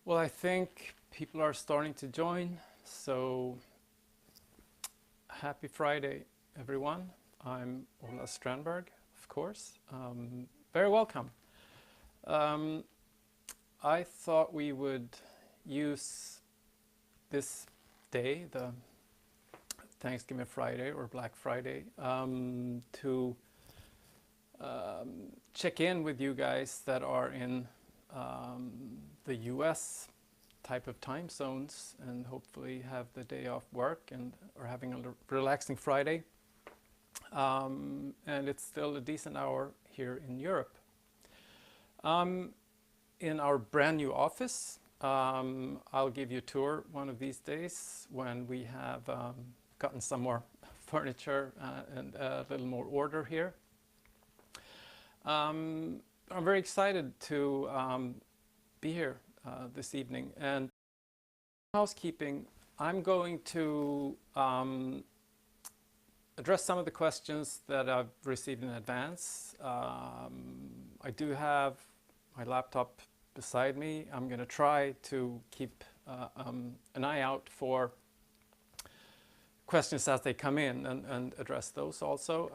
Well, I think people are starting to join, so happy Friday, everyone. I'm Ola Strandberg, of course. Very welcome. I thought we would use this day, the Thanksgiving Friday or Black Friday, to check in with you guys that are in the US type of time zones and hopefully have the day off work and are having a relaxing Friday. And it's still a decent hour here in Europe. In our brand new office, I'll give you a tour one of these days when we have gotten some more furniture and a little more order here. I'm very excited to be here this evening. And housekeeping, I'm going to address some of the questions that I've received in advance. I do have my laptop beside me. I'm going to try to keep an eye out for questions as they come in and address those also.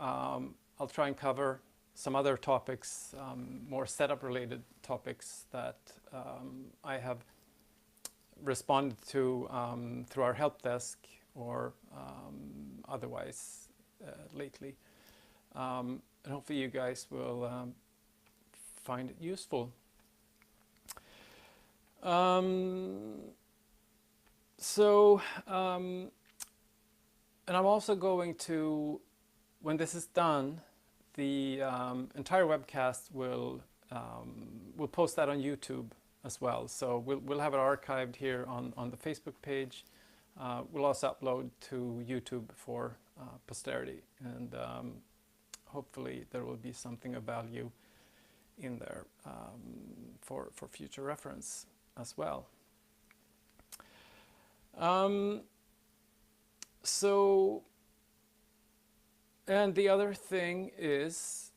I'll try and cover some other topics, more setup related topics that I have responded to through our help desk or otherwise lately. And hopefully you guys will find it useful. And I'm also going to, when this is done, the entire webcast will post that on YouTube as well. So we'll have it archived here on the Facebook page. We'll also upload to YouTube for posterity, and hopefully there will be something of value in there for future reference as well. And the other thing is,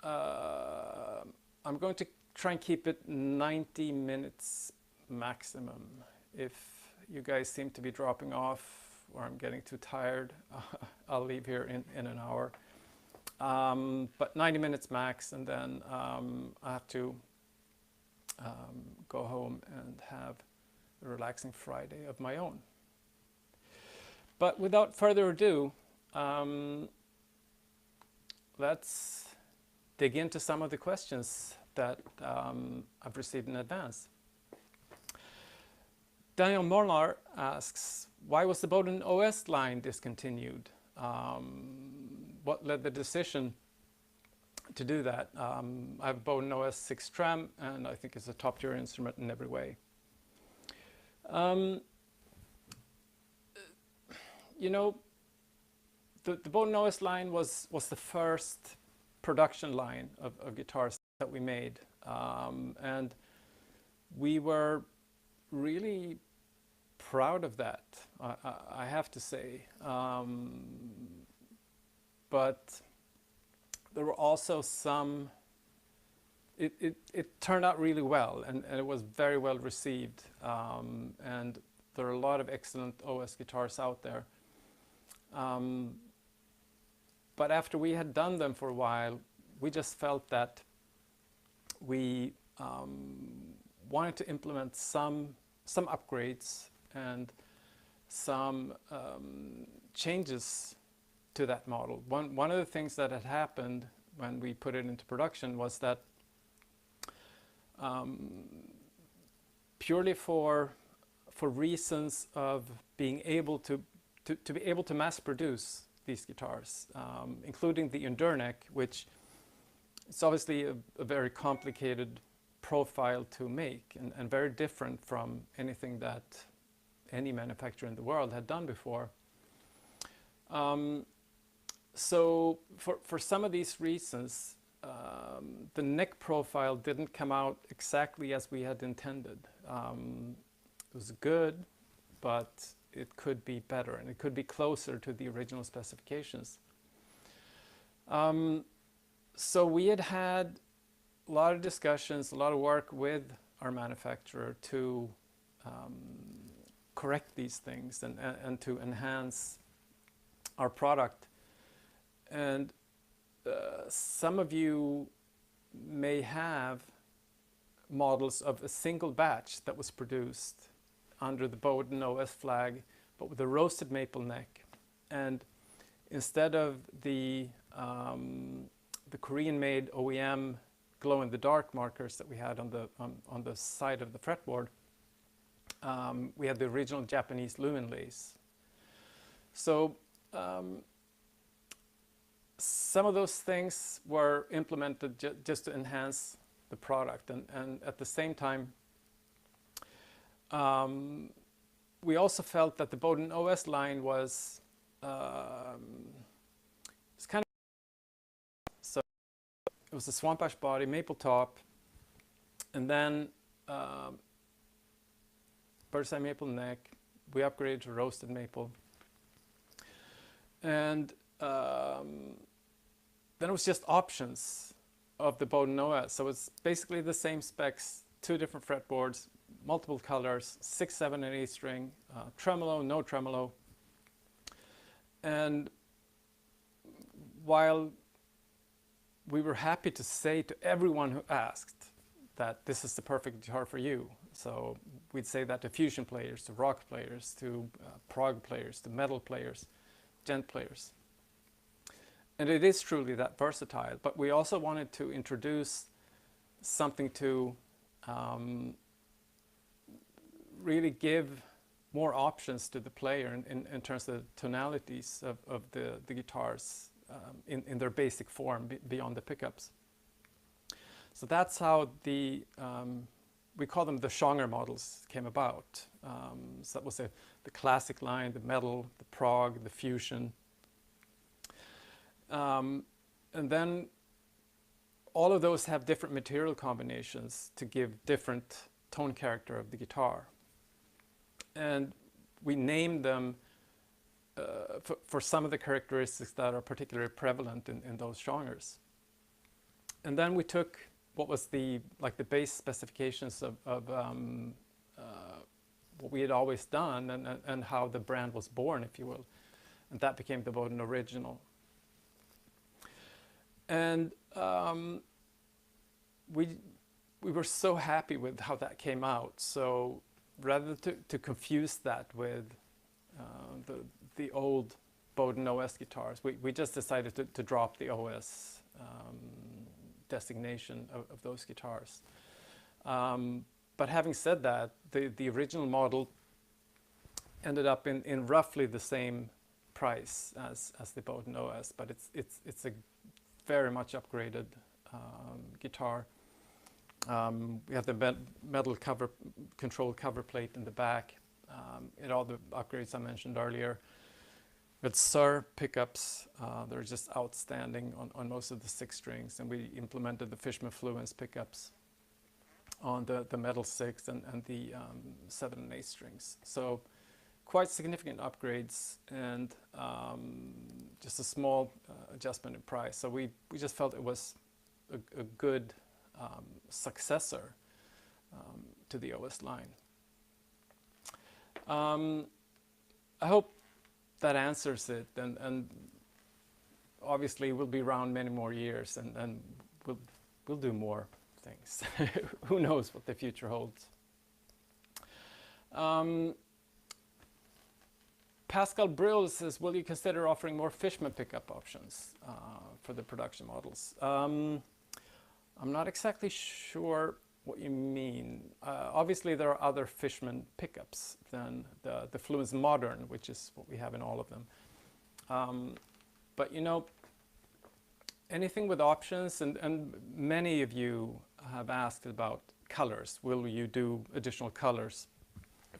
I'm going to try and keep it 90 minutes maximum. If you guys seem to be dropping off or I'm getting too tired, I'll leave here in an hour. But 90 minutes max, and then I have to go home and have a relaxing Friday of my own. But without further ado, let's dig into some of the questions that I've received in advance. Daniel Molnar asks, why was the Bowden OS line discontinued? What led the decision to do that? I have Bowden OS 6 Tram, and I think it's a top-tier instrument in every way. You know, the Bowden OS line was the first production line of guitars that we made, and we were really proud of that, I have to say. But there were also some, it turned out really well, and it was very well received, and there are a lot of excellent OS guitars out there. But after we had done them for a while, we just felt that we wanted to implement some upgrades and some changes to that model. One of the things that had happened when we put it into production was that purely for reasons of being able to be able to mass produce these guitars, including the Endurneck, which is obviously a very complicated profile to make and very different from anything that any manufacturer in the world had done before. So for some of these reasons, the neck profile didn't come out exactly as we had intended. It was good, but it could be better, and it could be closer to the original specifications. So we had a lot of discussions, a lot of work with our manufacturer to correct these things and to enhance our product. And some of you may have models of a single batch that was produced under the Bowden OS flag, but with a roasted maple neck. And instead of the Korean-made OEM glow-in-the-dark markers that we had on the side of the fretboard, we had the original Japanese lumen lace. So some of those things were implemented just to enhance the product, and at the same time, we also felt that the Bowden OS line was it's kind of, so it was a swamp ash body, maple top, and then bird's eye maple neck. We upgraded to roasted maple, and then it was just options of the Bowden OS. So it's basically the same specs, 2 different fretboards, multiple colors, 6, 7, and 8 string, tremolo, no tremolo. And while we were happy to say to everyone who asked that this is the perfect guitar for you, so we'd say that to fusion players, to rock players, to prog players, to metal players, gent players. And it is truly that versatile, but we also wanted to introduce something to really give more options to the player in terms of tonalities of the guitars in their basic form beyond the pickups. So that's how the, we call them the genre models, came about. So that was the classic line, the metal, the prog, the fusion. And then all of those have different material combinations to give different tone character of the guitar. And we named them for some of the characteristics that are particularly prevalent in those genres. And then we took what was the base specifications of what we had always done and how the brand was born, if you will. And that became the Bowden Original. And we were so happy with how that came out. So rather to confuse that with the old Bowden OS guitars, we just decided to drop the OS designation of those guitars. But having said that, the original model ended up in roughly the same price as the Bowden OS, but it's a very much upgraded guitar. We have the metal control cover plate in the back, and all the upgrades I mentioned earlier. With Sir pickups, they're just outstanding on most of the 6 strings, and we implemented the Fishman Fluence pickups on the metal 6 and the 7 and 8 strings. So quite significant upgrades, and just a small adjustment in price. So we just felt it was a good successor to the OS line. I hope that answers it, and obviously we'll be around many more years, and we'll do more things. Who knows what the future holds. Pascal Brill says, will you consider offering more Fishman pickup options for the production models? I'm not exactly sure what you mean. Obviously there are other Fishman pickups than the Fluence Modern, which is what we have in all of them. But you know, anything with options, and many of you have asked about colors. Will you do additional colors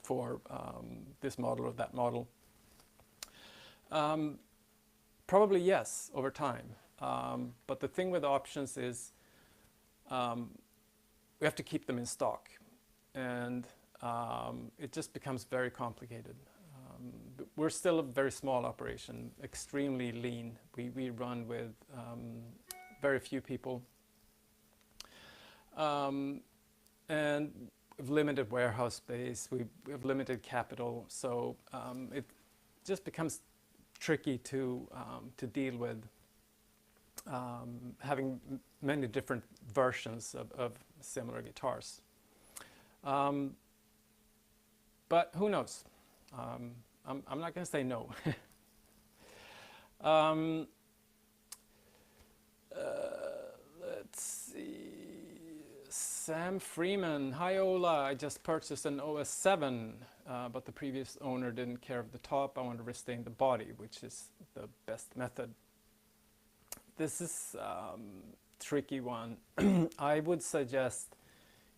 for this model or that model? Probably yes, over time. But the thing with options is we have to keep them in stock, and it just becomes very complicated. We're still a very small operation, extremely lean. We run with very few people. and we've limited warehouse space, we have limited capital, so it just becomes tricky to deal with having many different versions of similar guitars. But who knows? I'm not going to say no. Let's see. Sam Freeman. Hi Ola, I just purchased an OS 7, but the previous owner didn't care of the top. I want to restain the body, which is the best method. This is tricky one. I would suggest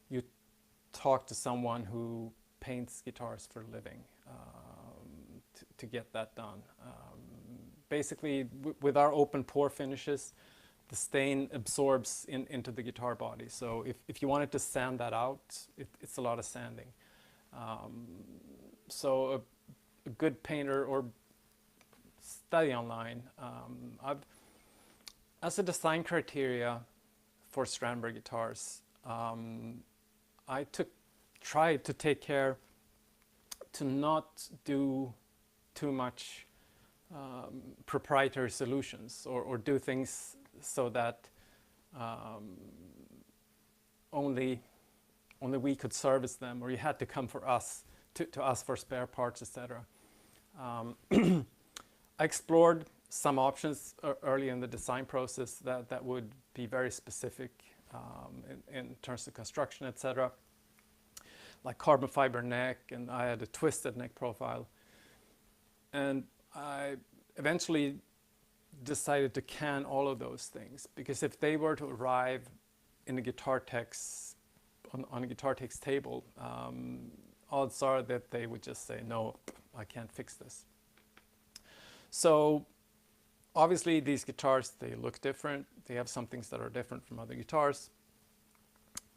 you talk to someone who paints guitars for a living to get that done. Basically, with our open pore finishes, the stain absorbs into the guitar body. So if you wanted to sand that out, it's a lot of sanding. So a good painter, or study online. As a design criteria for Strandberg guitars, I tried to take care to not do too much proprietary solutions, or do things so that only we could service them, or you had to come for us to us for spare parts, etc. I explored some options early in the design process that would be very specific in terms of construction, etc. Like carbon fiber neck, and I had a twisted neck profile. And I eventually decided to can all of those things, because if they were to arrive in a guitar tech's on a guitar tech's table, odds are that they would just say, no, I can't fix this. So obviously these guitars, they look different. They have some things that are different from other guitars.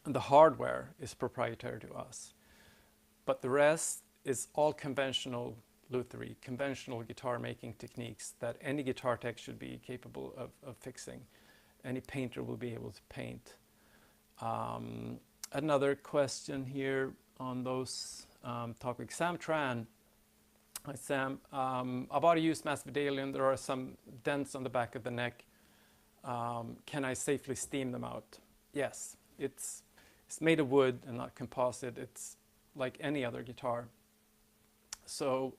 And the hardware is proprietary to us. But the rest is all conventional lutherie, conventional guitar making techniques that any guitar tech should be capable of fixing. Any painter will be able to paint. Another question here on those topics. Sam Tran. Hi Sam. I bought a used Mass Vidalian. There are some dents on the back of the neck. Can I safely steam them out? Yes. It's made of wood and not composite. It's like any other guitar. So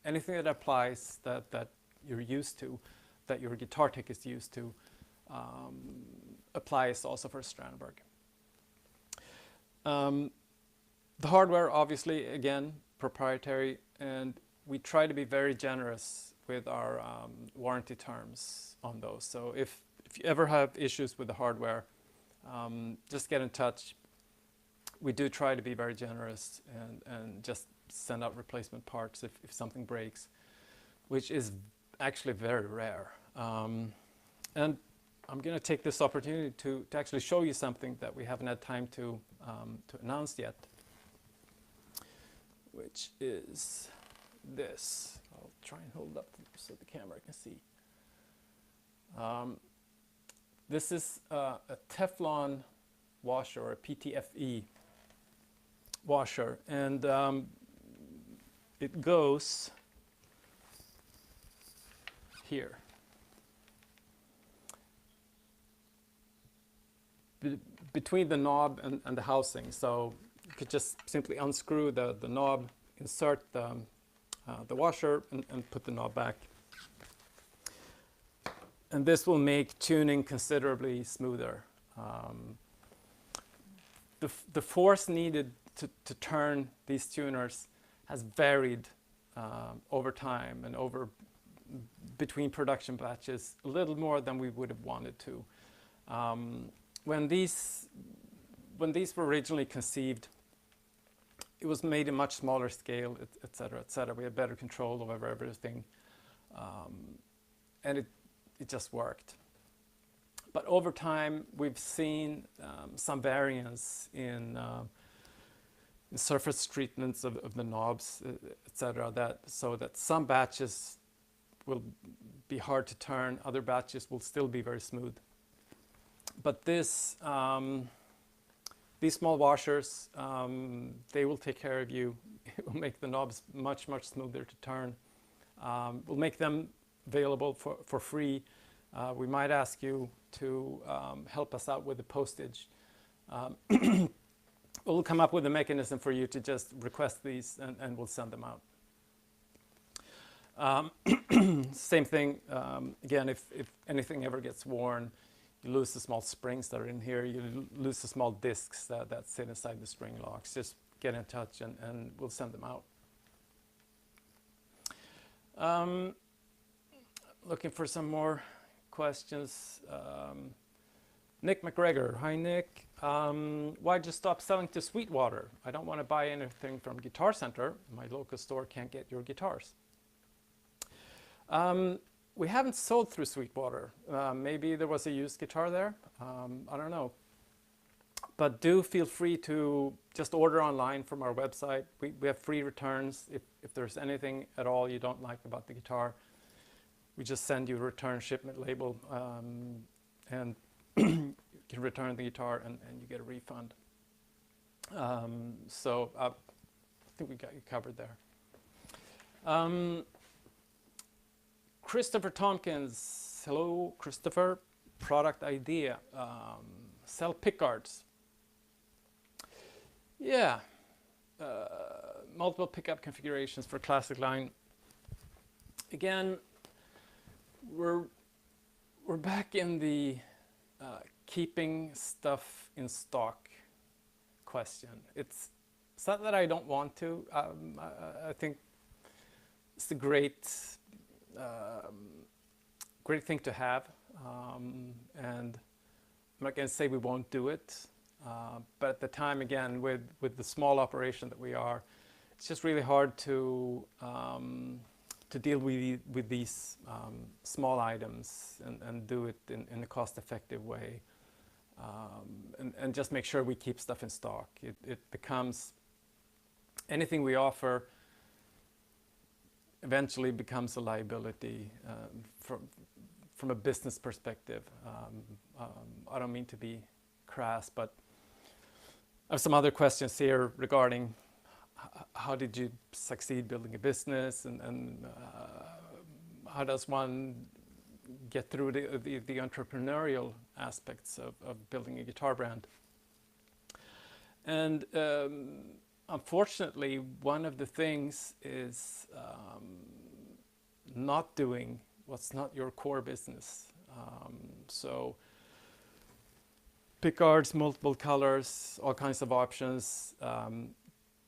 anything that applies that you're used to, that your guitar tech is used to, applies also for Strandberg. The hardware, obviously, again, proprietary, and we try to be very generous with our warranty terms on those. So if you ever have issues with the hardware, just get in touch. We do try to be very generous and just send out replacement parts if something breaks, which is actually very rare. And I'm going to take this opportunity to actually show you something that we haven't had time to announce yet, which is this. I'll try and hold up so the camera can see. This is a Teflon washer, or a PTFE washer, and it goes here. Between the knob and the housing. So you could just simply unscrew the knob, insert the washer, and put the knob back. And this will make tuning considerably smoother. The force needed to turn these tuners has varied over time and between production batches a little more than we would have wanted to. When these were originally conceived, it was made in much smaller scale, etc., etc. We had better control over everything, and it just worked. But over time, we've seen some variance in surface treatments of the knobs, etc. So that some batches will be hard to turn, other batches will still be very smooth. But these these small washers, they will take care of you. It will make the knobs much, much smoother to turn. We'll make them available for free. We might ask you to help us out with the postage. We'll come up with a mechanism for you to just request these, and we'll send them out. Same thing, again, if anything ever gets worn, you lose the small springs that are in here, you lose the small discs that sit inside the spring locks, just get in touch and we'll send them out. Looking for some more questions. Nick McGregor, hi Nick. Why'd you stop selling to Sweetwater? I don't want to buy anything from Guitar Center. My local store can't get your guitars. We haven't sold through Sweetwater. Maybe there was a used guitar there. I don't know. But do feel free to just order online from our website. We have free returns. If there's anything at all you don't like about the guitar, we just send you a return shipment label, and you can return the guitar and you get a refund. So I think we got you covered there. Christopher Tompkins, hello Christopher. Product idea, sell pickguards. Yeah, multiple pickup configurations for classic line. Again, we're back in the keeping stuff in stock question. It's not that I don't want to. I think it's a great thing to have, and I'm not going to say we won't do it, but at the time, again, with the small operation that we are, it's just really hard to deal with these small items and do it in a cost-effective way, and just make sure we keep stuff in stock. It becomes, anything we offer eventually becomes a liability from a business perspective. I don't mean to be crass, but I have some other questions here regarding how did you succeed building a business, and how does one get through the entrepreneurial aspects of building a guitar brand. And unfortunately, one of the things is not doing what's not your core business. So pickguards, multiple colors, all kinds of options,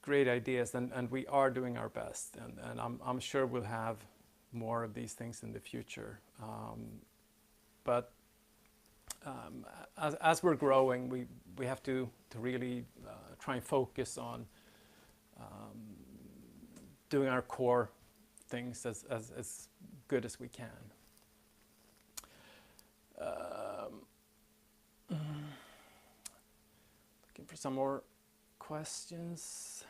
great ideas, and we are doing our best, and I'm sure we'll have more of these things in the future. But as we're growing, we have to really try and focus on doing our core things as good as we can. Looking for some more questions.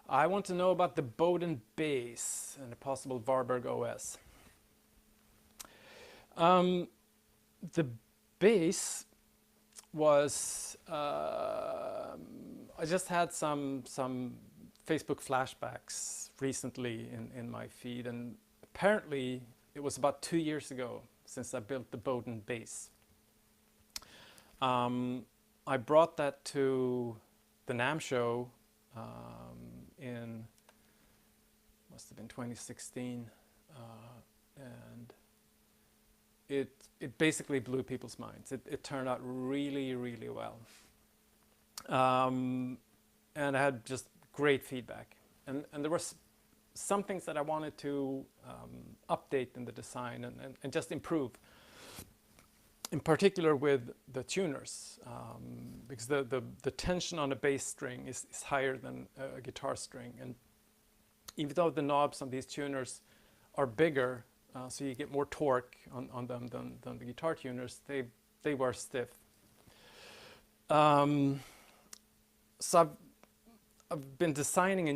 I want to know about the Bowden bass and a possible Varberg OS. The bass was, I just had some Facebook flashbacks recently in my feed, and apparently it was about 2 years ago since I built the Bowden bass. I brought that to the NAMM show in, must have been 2016, and it basically blew people's minds. It turned out really, really well. And I had just great feedback. And there were some things that I wanted to update in the design and just improve. In particular with the tuners, because the tension on a bass string is higher than a guitar string. And even though the knobs on these tuners are bigger, so you get more torque on them than the guitar tuners, they were stiff. So I've been designing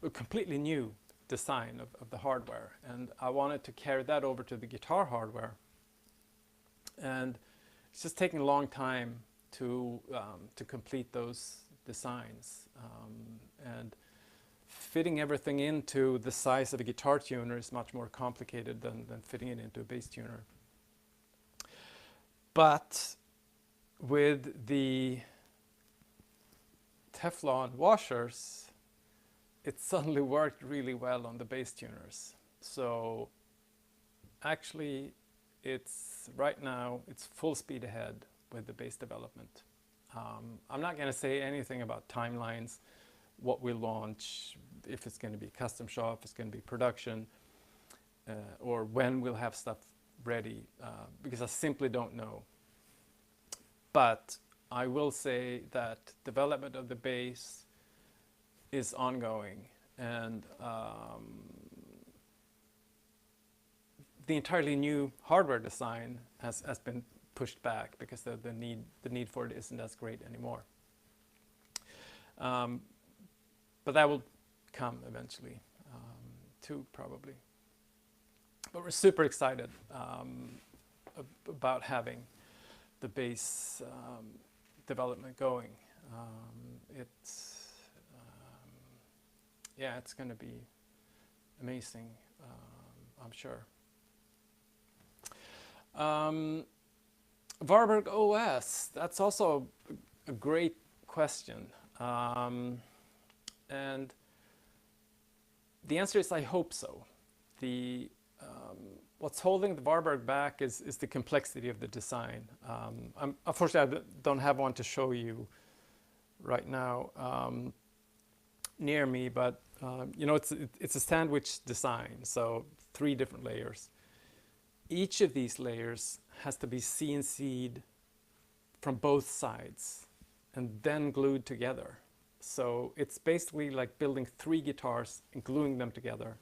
a completely new design of the hardware, and I wanted to carry that over to the guitar hardware. And it's just taking a long time to complete those designs, and fitting everything into the size of a guitar tuner is much more complicated than fitting it into a bass tuner. But with the Teflon washers, it suddenly worked really well on the bass tuners. So actually, right now it's full speed ahead with the bass development. I'm not going to say anything about timelines, what we launch, if it's going to be custom shop, if it's going to be production, or when we'll have stuff ready, because I simply don't know. But I will say that development of the bass is ongoing, and the entirely new hardware design has been pushed back because the need for it isn't as great anymore. But that will come eventually, too, probably. But we're super excited about having the bass development going. It's going to be amazing, I'm sure. Varberg OS, that's also a great question. And the answer is I hope so. What's holding the Varberg back is the complexity of the design. Unfortunately, I don't have one to show you right now near me, but it's a sandwich design, so 3 different layers. Each of these layers has to be CNC'd from both sides and then glued together. So it's basically like building 3 guitars and gluing them together.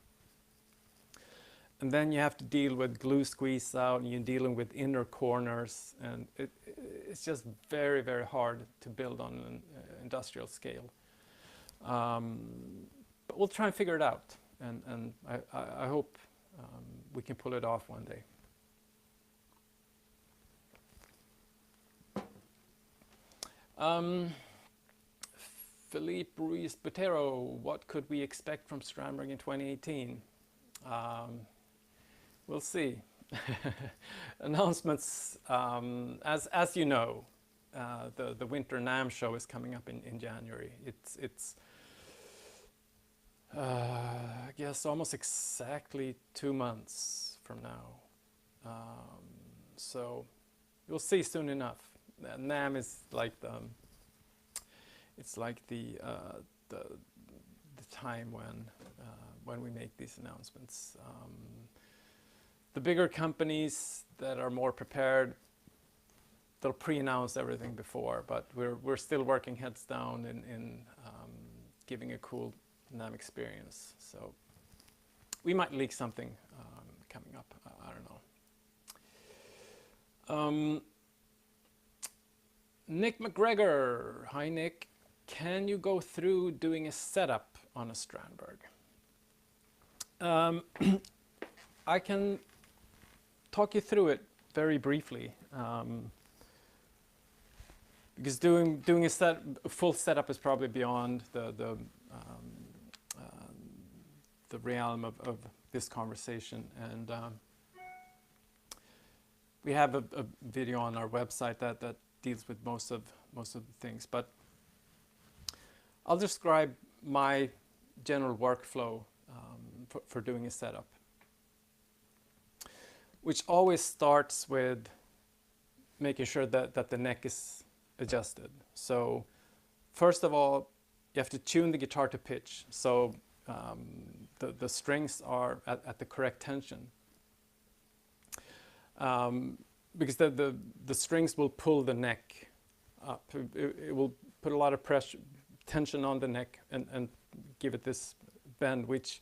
And then you have to deal with glue squeeze out, and you're dealing with inner corners, and it's just very, very hard to build on an industrial scale. But we'll try and figure it out, and I hope we can pull it off one day. Philippe Ruiz Botero, what could we expect from Strandberg in 2018? We'll see. Announcements, as you know, the Winter NAMM show is coming up in January. It's I guess almost exactly 2 months from now. So you'll see soon enough. NAMM is like the time when we make these announcements. The bigger companies that are more prepared, they'll pre-announce everything before, but we're still working heads down in giving a cool NAMM experience. So we might leak something coming up. I don't know. Nick McGregor, hi Nick. Can you go through doing a setup on a Strandberg? I can talk you through it very briefly, because doing a full setup is probably beyond the realm of this conversation, and we have a video on our website that deals with most of the things, but I'll describe my general workflow for doing a setup, which always starts with making sure that the neck is adjusted. So first of all, you have to tune the guitar to pitch, so the strings are at the correct tension, because the strings will pull the neck up. It will put a lot of tension on the neck and give it this bend, which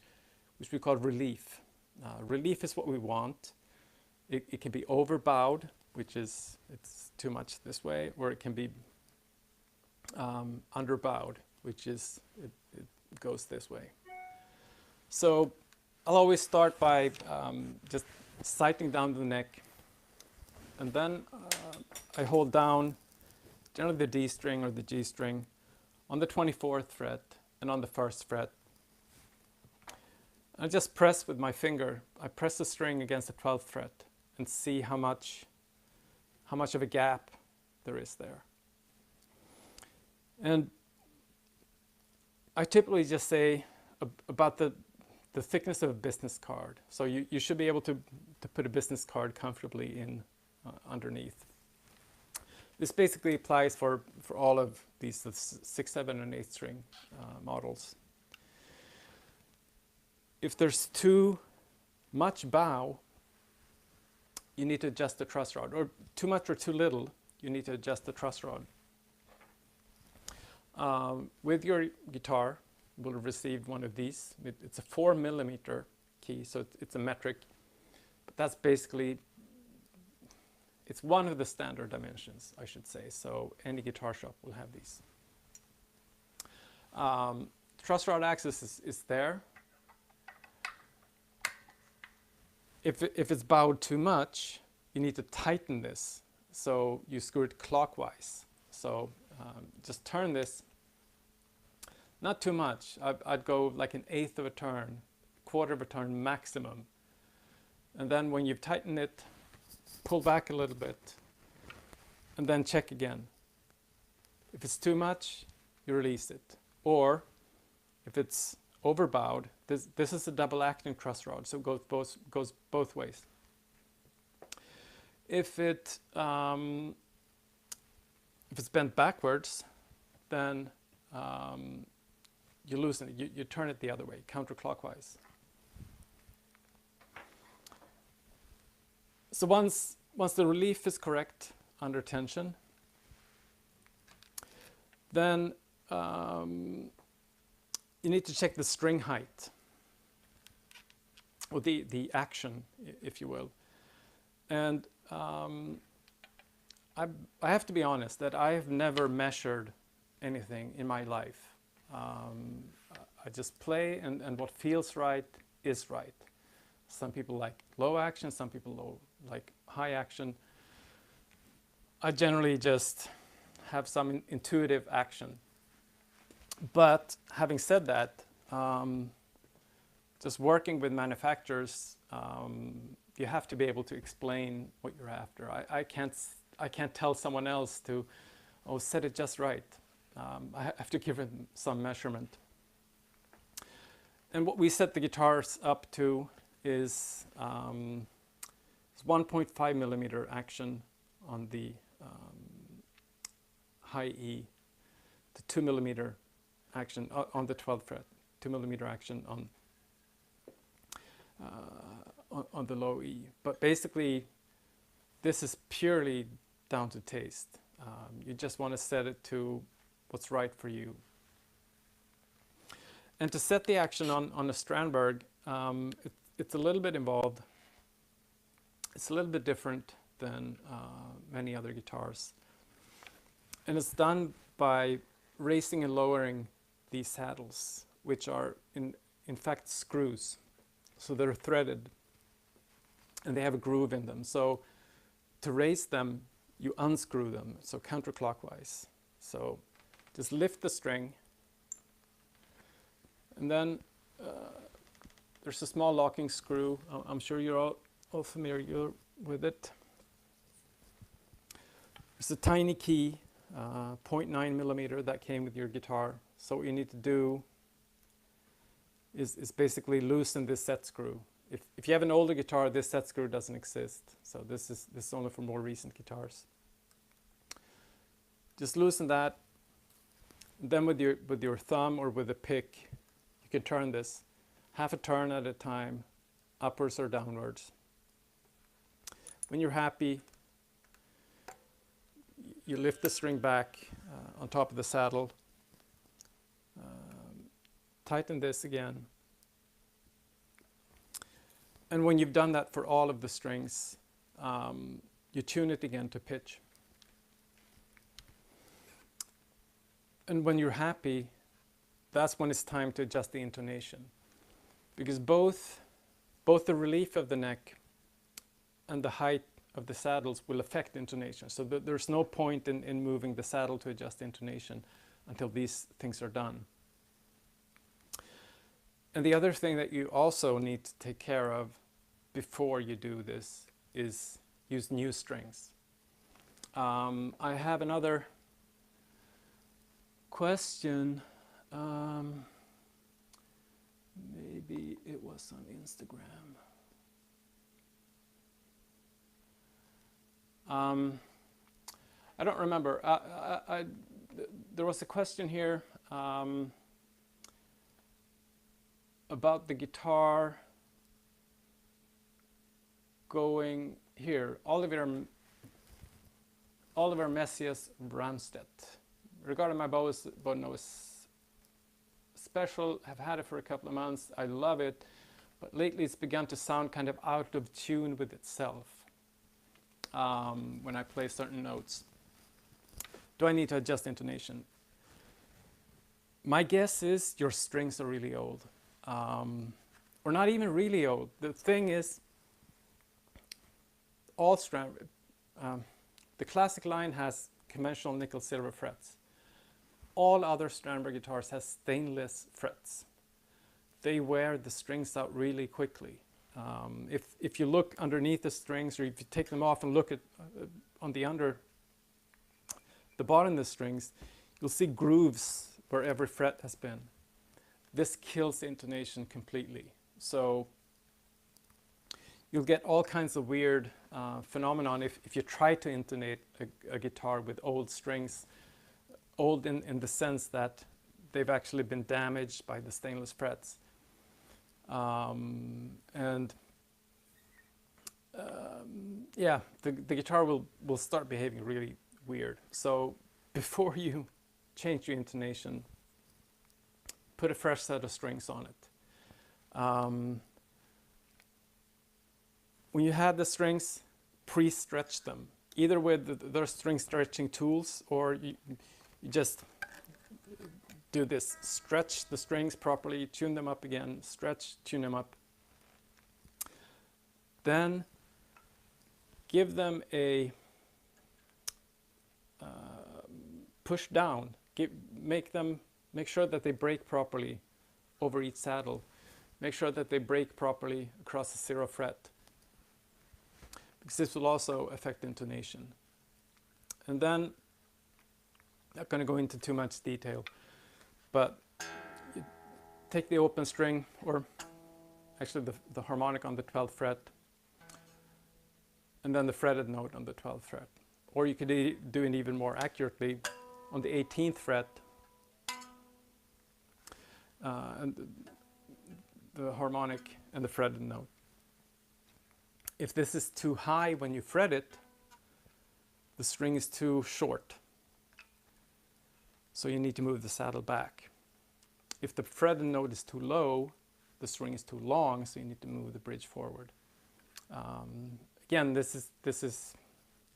we call relief. Relief is what we want. It can be overbowed, which is it's too much this way, or it can be underbowed, which is it goes this way. So I'll always start by just sighting down the neck, and then I hold down generally the D string or the G string, on the 24th fret and on the 1st fret. I just press with my finger. I press the string against the 12th fret and see how much of a gap there is there. And I typically just say about the thickness of a business card. So you should be able to put a business card comfortably in underneath. This basically applies for all of these 6, 7, and 8 string models. If there's too much bow, you need to adjust the truss rod, or too much or too little, you need to adjust the truss rod. With your guitar, you will have received one of these. It's a 4mm key, so it's a metric, but that's basically, it's one of the standard dimensions, I should say, so any guitar shop will have these. Truss rod axis is there. If it's bowed too much, you need to tighten this, so you screw it clockwise. So just turn this, not too much. I'd go like 1/8 of a turn, 1/4 of a turn maximum. And then when you've tightened it, pull back a little bit, and then check again. If it's too much, you release it. Or if it's overbowed, this is a double acting truss rod, so it goes both ways. If it's bent backwards, then you loosen it. You turn it the other way, counterclockwise. So once the relief is correct under tension, then you need to check the string height, or the action, if you will. And I have to be honest that I have never measured anything in my life. I just play, and what feels right is right. Some people like low action, some people like high action. I generally just have some intuitive action. But having said that, just working with manufacturers, you have to be able to explain what you're after. I can't tell someone else to, set it just right. I have to give them some measurement. And what we set the guitars up to is 1.5mm action on the high E, to 2mm action on the 12th fret, 2mm action on the low E. But basically, this is purely down to taste. You just want to set it to what's right for you. And to set the action on a Strandberg, it's a little bit involved. It's a little bit different than many other guitars. And it's done by raising and lowering these saddles, which are in fact screws. So they're threaded and they have a groove in them. So to raise them, you unscrew them, so counterclockwise. So just lift the string, and then there's a small locking screw. I'm sure you're all familiar with it. There's a tiny key, 0.9mm, that came with your guitar. So what you need to do is basically loosen this set screw. If you have an older guitar, this set screw doesn't exist. So this is only for more recent guitars. Just loosen that. Then with your thumb or with a pick, you can turn this half a turn at a time, upwards or downwards. When you're happy, you lift the string back on top of the saddle. Tighten this again. And when you've done that for all of the strings, you tune it again to pitch. And when you're happy, that's when it's time to adjust the intonation. Because both the relief of the neck and the height of the saddles will affect intonation. So there's no point in moving the saddle to adjust intonation until these things are done. And the other thing that you also need to take care of before you do this is use new strings. I have another question. Maybe it was on Instagram. I don't remember. There was a question here about the guitar going here. Oliver Messias Brandstedt. Regarding my bow no, is special. I've had it for a couple of months. I love it, but lately it's begun to sound kind of out of tune with itself when I play certain notes. Do I need to adjust intonation? My guess is your strings are really old, or not even really old. The thing is, all Strandberg, the classic line has conventional nickel silver frets. All other Strandberg guitars has stainless frets. They wear the strings out really quickly. If you look underneath the strings, or if you take them off and look at on the bottom of the strings, you'll see grooves where every fret has been. This kills the intonation completely. So you'll get all kinds of weird phenomenon if you try to intonate a guitar with old strings, old in the sense that they've actually been damaged by the stainless frets. Yeah, the guitar will start behaving really weird. So before you change your intonation, put a fresh set of strings on it. When you have the strings, pre-stretch them, either with their string stretching tools, or you just do this. Stretch the strings properly, tune them up again, stretch, tune them up. Then give them a push down. Make sure that they break properly over each saddle. Make sure that they break properly across the 0 fret, because this will also affect intonation. And then, I'm not going to go into too much detail, but you take the open string, or actually the harmonic on the 12th fret, and then the fretted note on the 12th fret. Or you could do it even more accurately on the 18th fret, and the harmonic and the fretted note. If this is too high when you fret it, the string is too short, so you need to move the saddle back. If the fretted note is too low, the string is too long, so you need to move the bridge forward. Again, this is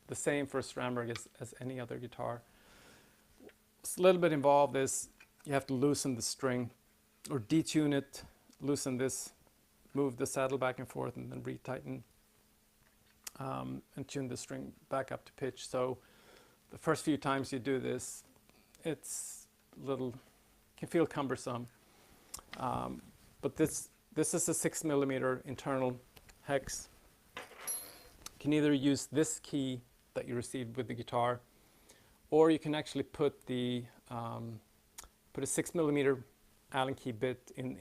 the same for Strandberg as any other guitar. What's a little bit involved is you have to loosen the string, or detune it, loosen this, move the saddle back and forth, and then retighten and tune the string back up to pitch. So the first few times you do this, it's can feel cumbersome. But this is a 6mm internal hex. You can either use this key that you received with the guitar, or you can actually put a 6mm Allen key bit in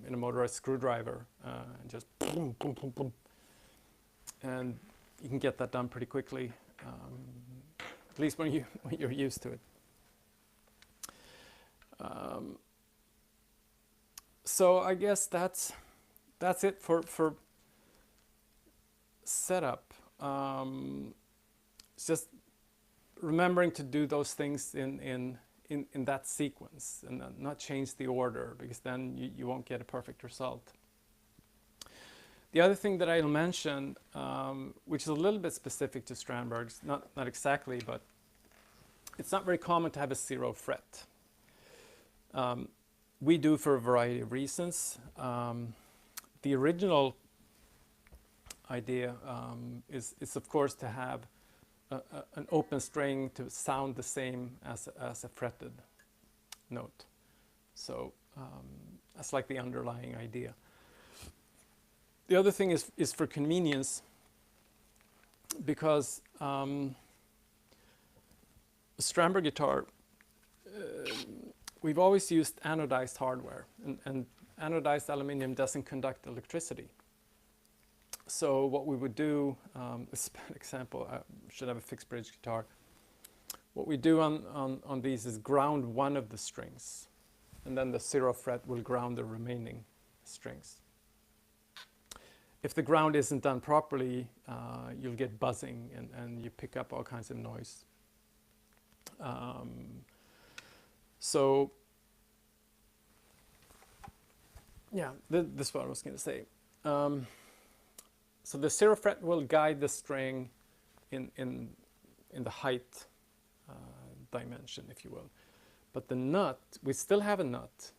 a motorized screwdriver, and just boom, boom, boom, boom, and you can get that done pretty quickly, at least when you're used to it. So I guess that's it for setup. It's just remembering to do those things in that sequence, and not change the order, because then you won't get a perfect result. The other thing that I'll mention, which is a little bit specific to Strandbergs, not exactly, but it's not very common to have a 0 fret. We do for a variety of reasons. The original idea is of course to have an open string to sound the same as a fretted note. So that's like the underlying idea. The other thing is for convenience, because a Strandberg guitar, we've always used anodized hardware, and anodized aluminium doesn't conduct electricity. So what we would do, this is an example, I should have a fixed bridge guitar. What we do on these is ground one of the strings, and then the 0 fret will ground the remaining strings. If the ground isn't done properly, you'll get buzzing and you pick up all kinds of noise. So yeah, this is what I was going to say. So the 0 fret will guide the string in the height dimension, if you will. But the nut, we still have a nut,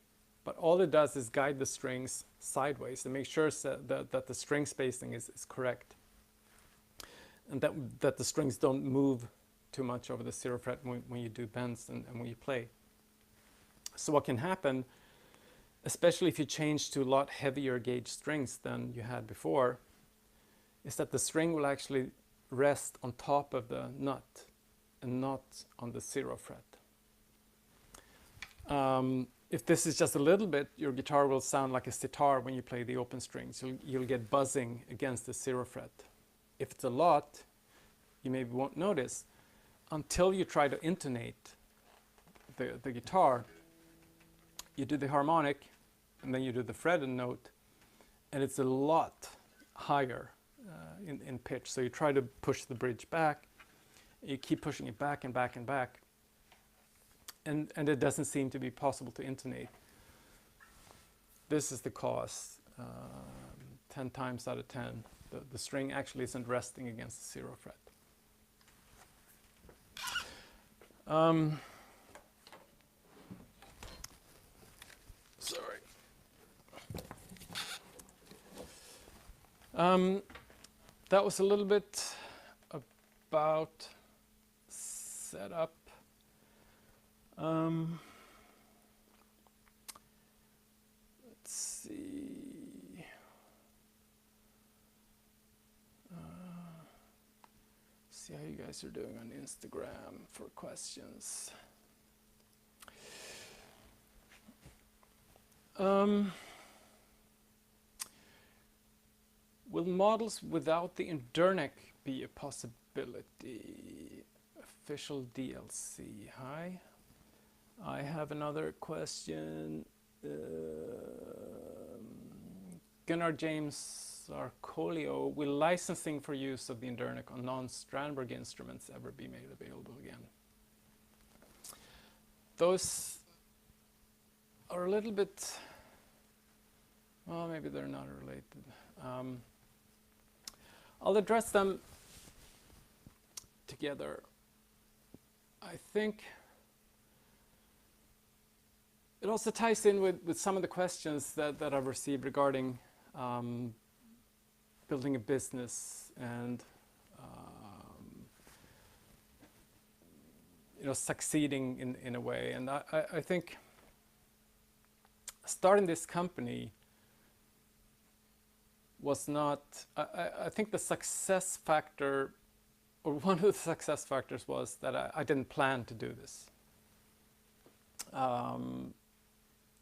but all it does is guide the strings sideways and make sure that the string spacing is correct, and that the strings don't move too much over the 0 fret when you do bends and when you play. So what can happen, especially if you change to a lot heavier gauge strings than you had before, is that the string will actually rest on top of the nut and not on the 0 fret. If this is just a little bit, your guitar will sound like a sitar when you play the open strings. You'll get buzzing against the 0 fret. If it's a lot, you maybe won't notice until you try to intonate the guitar. You do the harmonic, and then you do the fretted note, and it's a lot higher in pitch. So you try to push the bridge back, you keep pushing it back and back and back, and it doesn't seem to be possible to intonate. This is the cause. 10 times out of 10, the string actually isn't resting against the 0 fret. Sorry. That was a little bit about setup. Let's see. See how you guys are doing on Instagram for questions. Will models without the Indernic be a possibility? Official DLC. Hi. I have another question. Gunnar James Arcolio, will licensing for use of the Indernic on non-Strandberg instruments ever be made available again? Those are a little bit, well, maybe they're not related. I'll address them together. I think it also ties in with some of the questions that I've received regarding building a business and succeeding in a way. And I think starting this company was not, I think the success factor, or one of the success factors, was that I didn't plan to do this.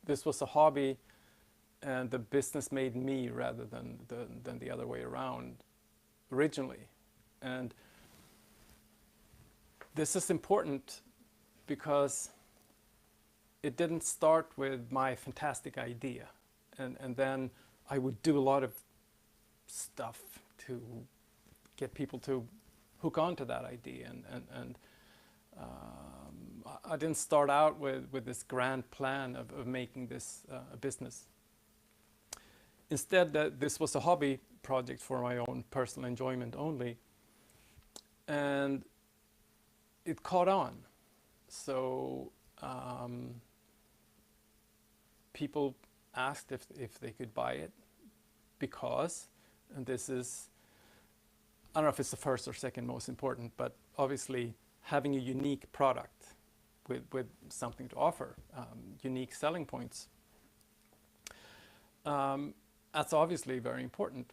This was a hobby, and the business made me rather than the other way around originally. And this is important because it didn't start with my fantastic idea, and then I would do a lot of stuff to get people to hook on to that idea, and I didn't start out with this grand plan of making this a business. Instead, this was a hobby project for my own personal enjoyment only, and it caught on. So people asked if they could buy it because, and this is I don't know if it's the first or second most important, but obviously having a unique product with something to offer, unique selling points. That's obviously very important.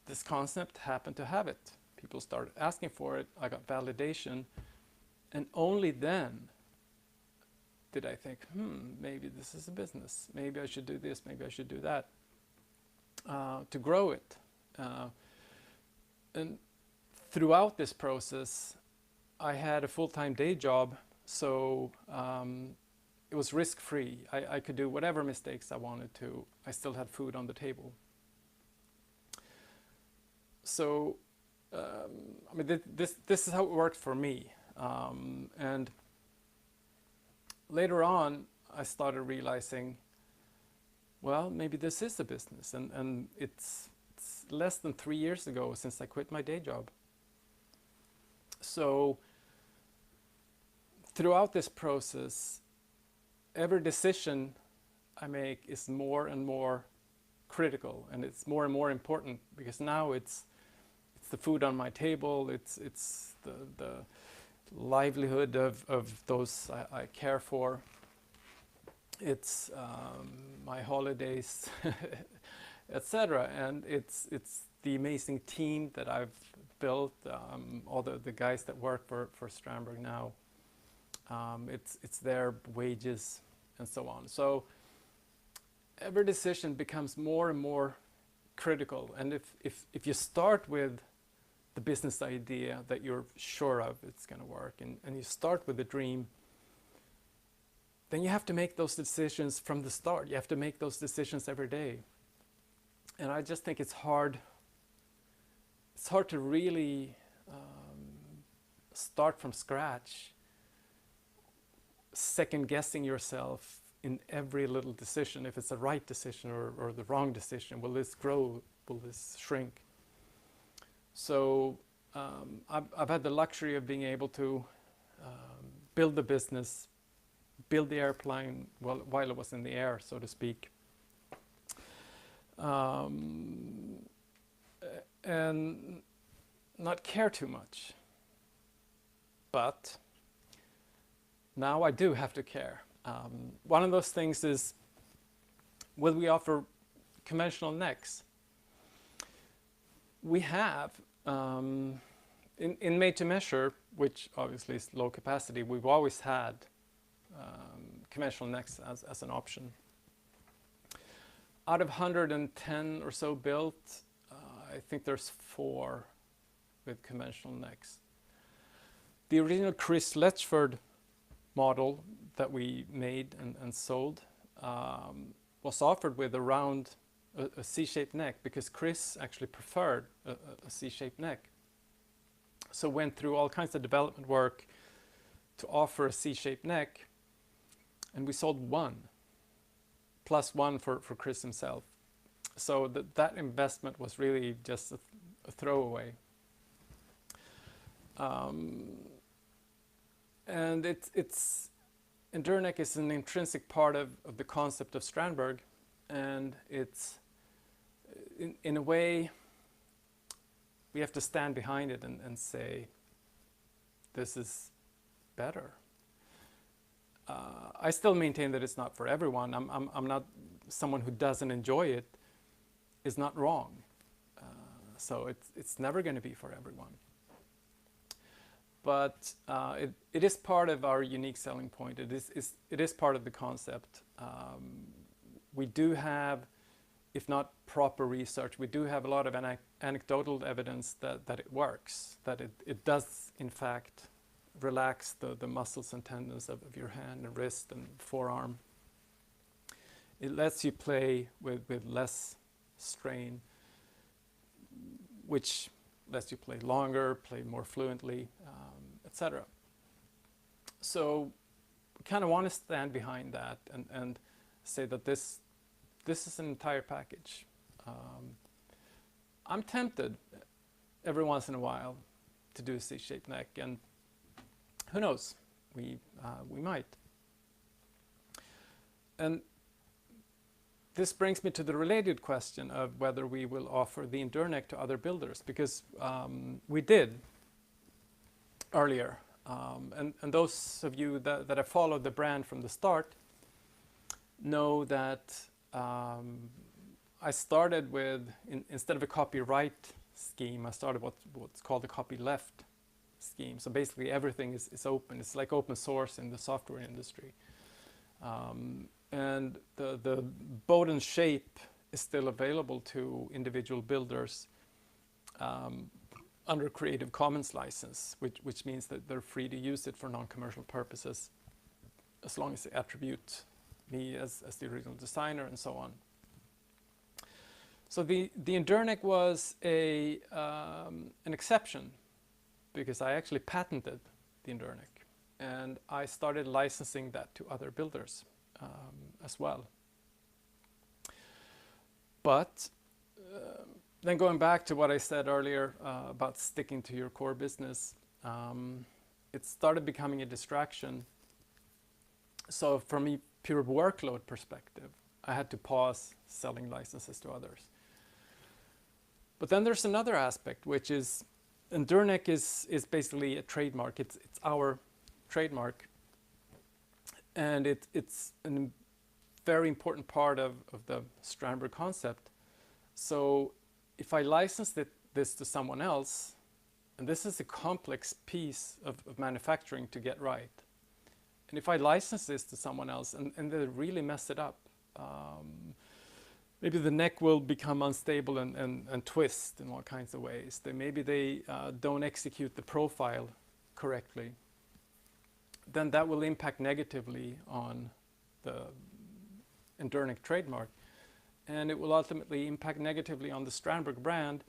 This concept happened to have it. People started asking for it. I got validation. And only then did I think, maybe this is a business. Maybe I should do this. Maybe I should do that. To grow it. And throughout this process, I had a full-time day job. So it was risk-free. I could do whatever mistakes I wanted to. I still had food on the table. So, I mean, this is how it worked for me. And later on, I started realizing, well, maybe this is a business. And it's less than 3 years ago since I quit my day job. So, throughout this process, every decision I make is more and more critical, and it's more and more important, because now it's the food on my table, it's the livelihood of those I care for, it's my holidays, etc. And it's the amazing team that I've built, all the guys that work for Strandberg now. It's their wages and so on. So every decision becomes more and more critical. And if you start with the business idea that you're sure of it's going to work, and you start with the dream, then you have to make those decisions from the start. You have to make those decisions every day. And I just think it's hard to really start from scratch, second guessing yourself in every little decision, if it's the right decision or the wrong decision. Will this grow? Will this shrink? So I've had the luxury of being able to build the business, build the airplane while it was in the air, so to speak. And not care too much. But now I do have to care. One of those things is, will we offer conventional necks? We have, in made to measure, which obviously is low capacity, we've always had conventional necks as an option. Out of 110 or so built, I think there's 4 with conventional necks. The original Chris Letchford model that we made and sold was offered with around a C-shaped neck, because Chris actually preferred a C-shaped neck. So went through all kinds of development work to offer a C-shaped neck, and we sold 1, plus 1 for Chris himself. So that investment was really just a throwaway. And EnduroNeck is an intrinsic part of the concept of Strandberg, and it's in a way we have to stand behind it and say, this is better. I still maintain that it's not for everyone. I'm not someone who doesn't enjoy it. Is not wrong. So it's never going to be for everyone. But it is part of our unique selling point. It is part of the concept. We do have, if not proper research, we do have a lot of anecdotal evidence that it works, that it does in fact relax the muscles and tendons of your hand and wrist and forearm. It lets you play with less strain, which lets you play longer, play more fluently, etc. So we kind of want to stand behind that and say that this is an entire package. I'm tempted every once in a while to do a C-shaped neck, and who knows, we might. And this brings me to the related question of whether we will offer the Endurnek to other builders, because we did earlier. And those of you that have followed the brand from the start know that I started with, instead of a copyright scheme, I started what's called a copyleft scheme. So basically everything is open. It's like open source in the software industry. And the Bowden shape is still available to individual builders under Creative Commons license, which means that they're free to use it for non-commercial purposes, as long as they attribute me as the original designer and so on. So the Endurnek was an exception, because I actually patented the Endurnek, and I started licensing that to other builders as well. But then going back to what I said earlier about sticking to your core business, it started becoming a distraction. So from a pure workload perspective, I had to pause selling licenses to others. But then there's another aspect, which is Endurnek is basically a trademark. It's our trademark, and it's a very important part of the Strandberg concept. So if I license this to someone else, and this is a complex piece of manufacturing to get right, and if I license this to someone else and they really mess it up, maybe the neck will become unstable and twist in all kinds of ways. Maybe they don't execute the profile correctly. Then that will impact negatively on the Endurnek trademark. And it will ultimately impact negatively on the Strandberg brand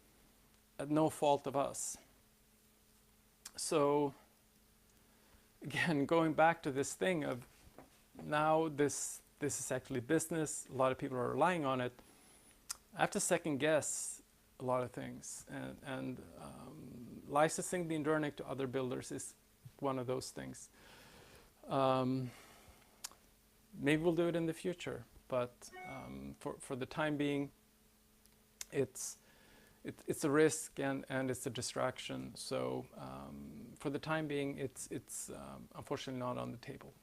at no fault of us. So again, going back to this thing of now this is actually business, a lot of people are relying on it. I have to second guess a lot of things, and licensing the Endurnek to other builders is one of those things. Maybe we'll do it in the future, but for the time being, it's a risk and it's a distraction. So for the time being, it's unfortunately not on the table.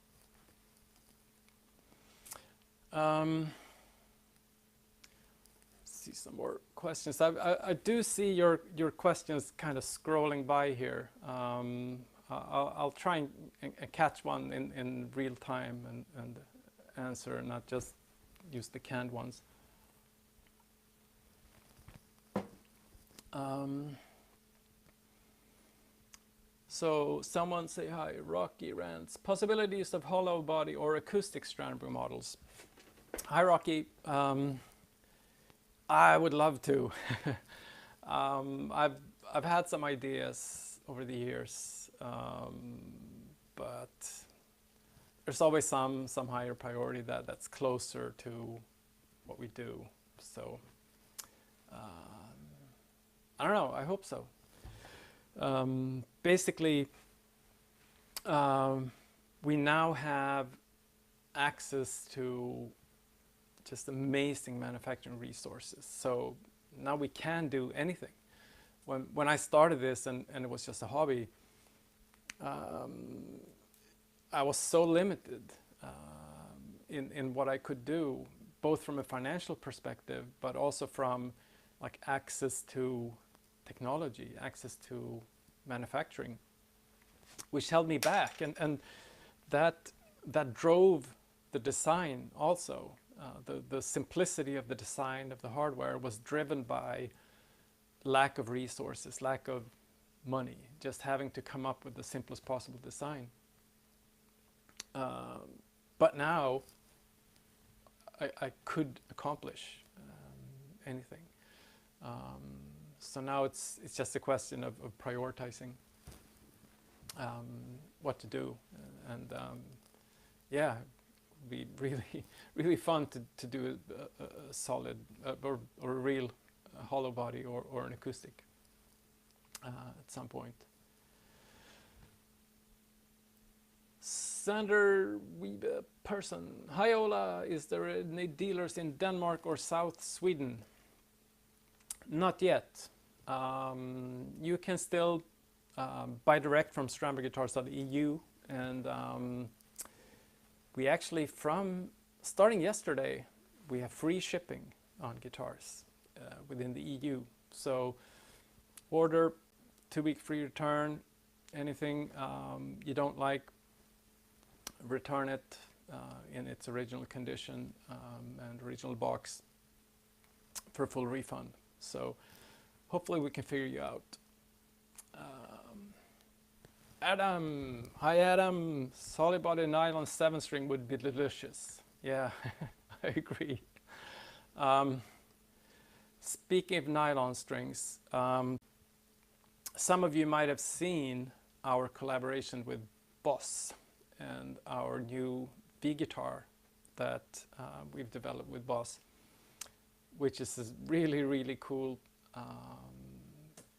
See some more questions. I do see your questions kind of scrolling by here. I'll try and catch one in real time and answer, and not just use the canned ones. So someone say hi, Rocky Rants. Possibilities of hollow body or acoustic Strandberg models. Hi Rocky. I would love to. I've had some ideas over the years, but there's always some higher priority that's closer to what we do. So I don't know. I hope so. Basically, we now have access to just amazing manufacturing resources. So now we can do anything. When I started this and it was just a hobby, I was so limited in what I could do, both from a financial perspective, but also from like access to technology, access to manufacturing, which held me back, and that drove the design also. The simplicity of the design of the hardware was driven by lack of resources, lack of money, just having to come up with the simplest possible design. But now I could accomplish anything. So now it's just a question of prioritizing what to do, and yeah, it'd be really fun to do a solid or a real hollow body or an acoustic at some point. Alexander Wiebe Person. Hi Ola, is there any dealers in Denmark or South Sweden? Not yet. You can still buy direct from strandbergguitars.eu, and we actually, from starting yesterday, we have free shipping on guitars within the EU. So order, 2-week free return. Anything you don't like, return it in its original condition and original box for a full refund. So hopefully we can figure you out. Adam, hi Adam. Solid body nylon 7-string would be delicious. Yeah, I agree. Speaking of nylon strings, some of you might have seen our collaboration with Boss and our new V guitar that we've developed with Boss, which is a really, really cool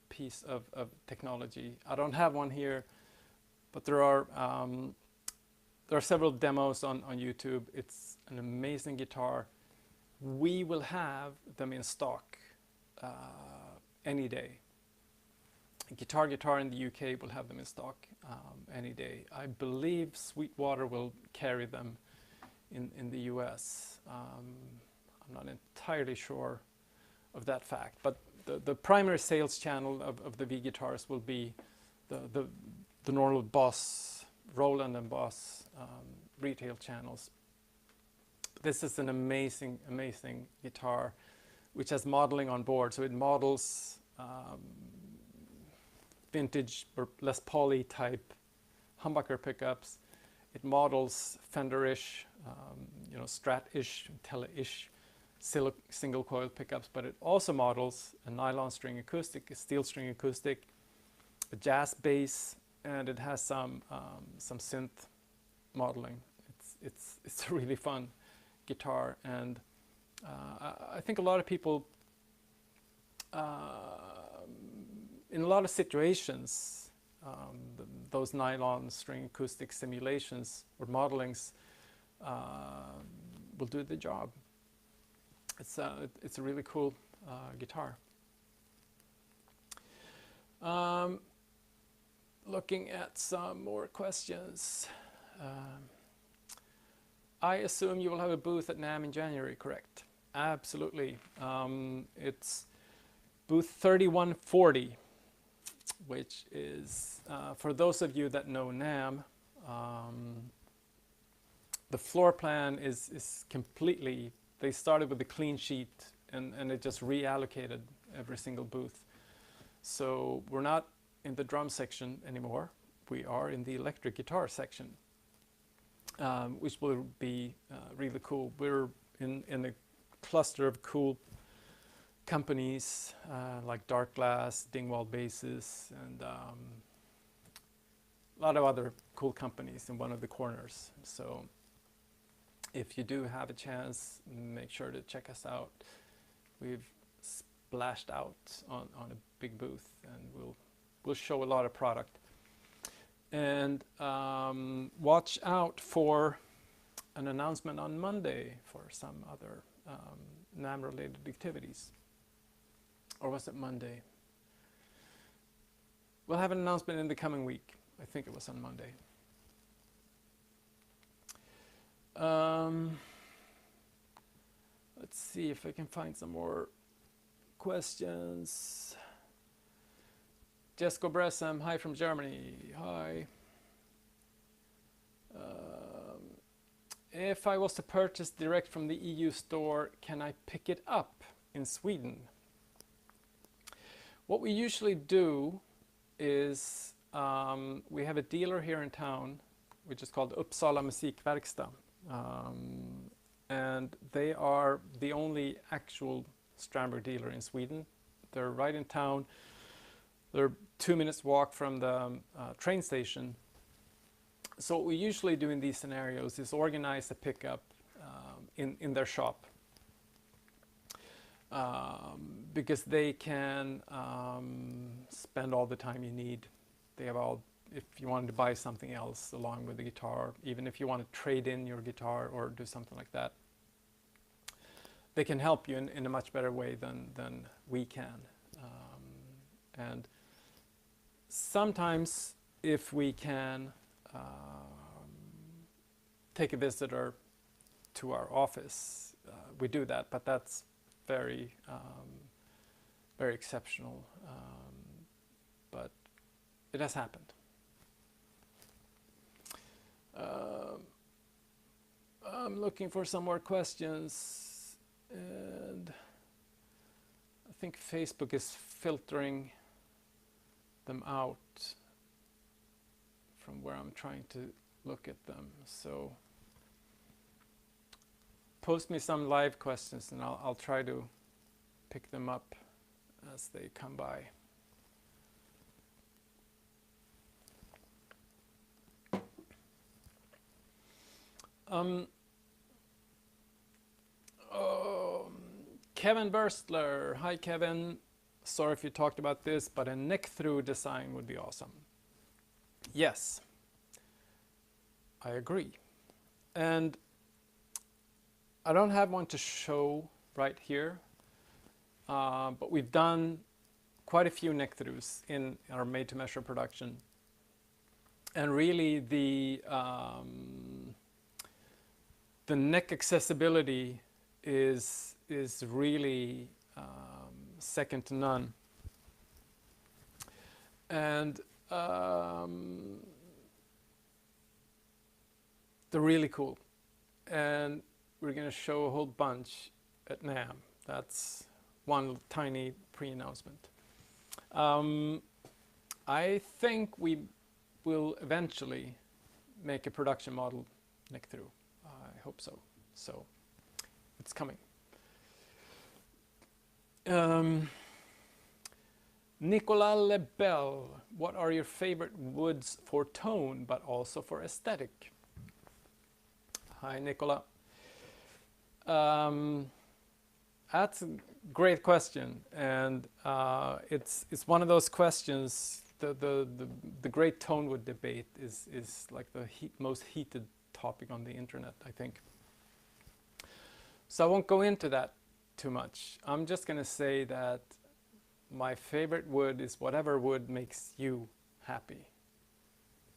piece of technology. I don't have one here, but there are several demos on YouTube. It's an amazing guitar. We will have them in stock any day. Guitar in the UK will have them in stock any day. I believe Sweetwater will carry them in the US. I'm not entirely sure of that fact, but the primary sales channel of the V guitars will be the normal Boss, Roland and Boss retail channels. This is an amazing guitar which has modeling on board, so it models vintage or Les Paul type humbucker pickups. It models Fender-ish, Strat-ish, Tele-ish single coil pickups, but it also models a nylon string acoustic, a steel string acoustic, a jazz bass, and it has some synth modeling. It's a really fun guitar, and I think a lot of people in a lot of situations, those nylon string acoustic simulations or modelings will do the job. It's a really cool guitar. Looking at some more questions. I assume you will have a booth at NAMM in January, correct? Absolutely. It's booth 3140. Which is, for those of you that know NAMM, the floor plan is completely, they started with a clean sheet and it just reallocated every single booth. So we're not in the drum section anymore. We are in the electric guitar section, which will be really cool. We're in a cluster of cool companies like Dark Glass, Dingwall Basses, and a lot of other cool companies in one of the corners. So if you do have a chance, make sure to check us out. We've splashed out on a big booth, and we'll show a lot of product. And watch out for an announcement on Monday for some other NAMM-related activities. Or was it Monday? We'll have an announcement in the coming week. I think it was on Monday. Let's see if I can find some more questions. Jesko Bressam, hi from Germany. Hi. If I was to purchase direct from the EU store, can I pick it up in Sweden? What we usually do is we have a dealer here in town which is called Uppsala Musikverkstad, and they are the only actual Strandberg dealer in Sweden. They're right in town. They're 2 minutes walk from the train station. So what we usually do in these scenarios is organize a pickup in their shop. Because they can spend all the time you need. They have all if you wanted to buy something else along with the guitar, even if you want to trade in your guitar or do something like that. They can help you in a much better way than we can. And sometimes if we can take a visitor to our office, we do that, but that's very exceptional. But it has happened. I'm looking for some more questions, and I think Facebook is filtering them out from where I'm trying to look at them. So post me some live questions and I'll try to pick them up as they come by. Kevin Burstler, hi Kevin. Sorry if you talked about this, but a neck-through design would be awesome. Yes, I agree. And I don't have one to show right here, but we've done quite a few neck-throughs in our made-to-measure production. And really the neck accessibility is really second to none. And they're really cool. And we're going to show a whole bunch at NAMM. That's one tiny pre-announcement. I think we will eventually make a production model neck-through. I hope so. So it's coming. Nicolas Lebel, what are your favorite woods for tone but also for aesthetic? Hi Nicolas. That's a great question, and it's one of those questions. The great tone wood debate is like the most heated topic on the internet, I think. So I won't go into that too much. I'm just going to say that my favorite wood is whatever wood makes you happy.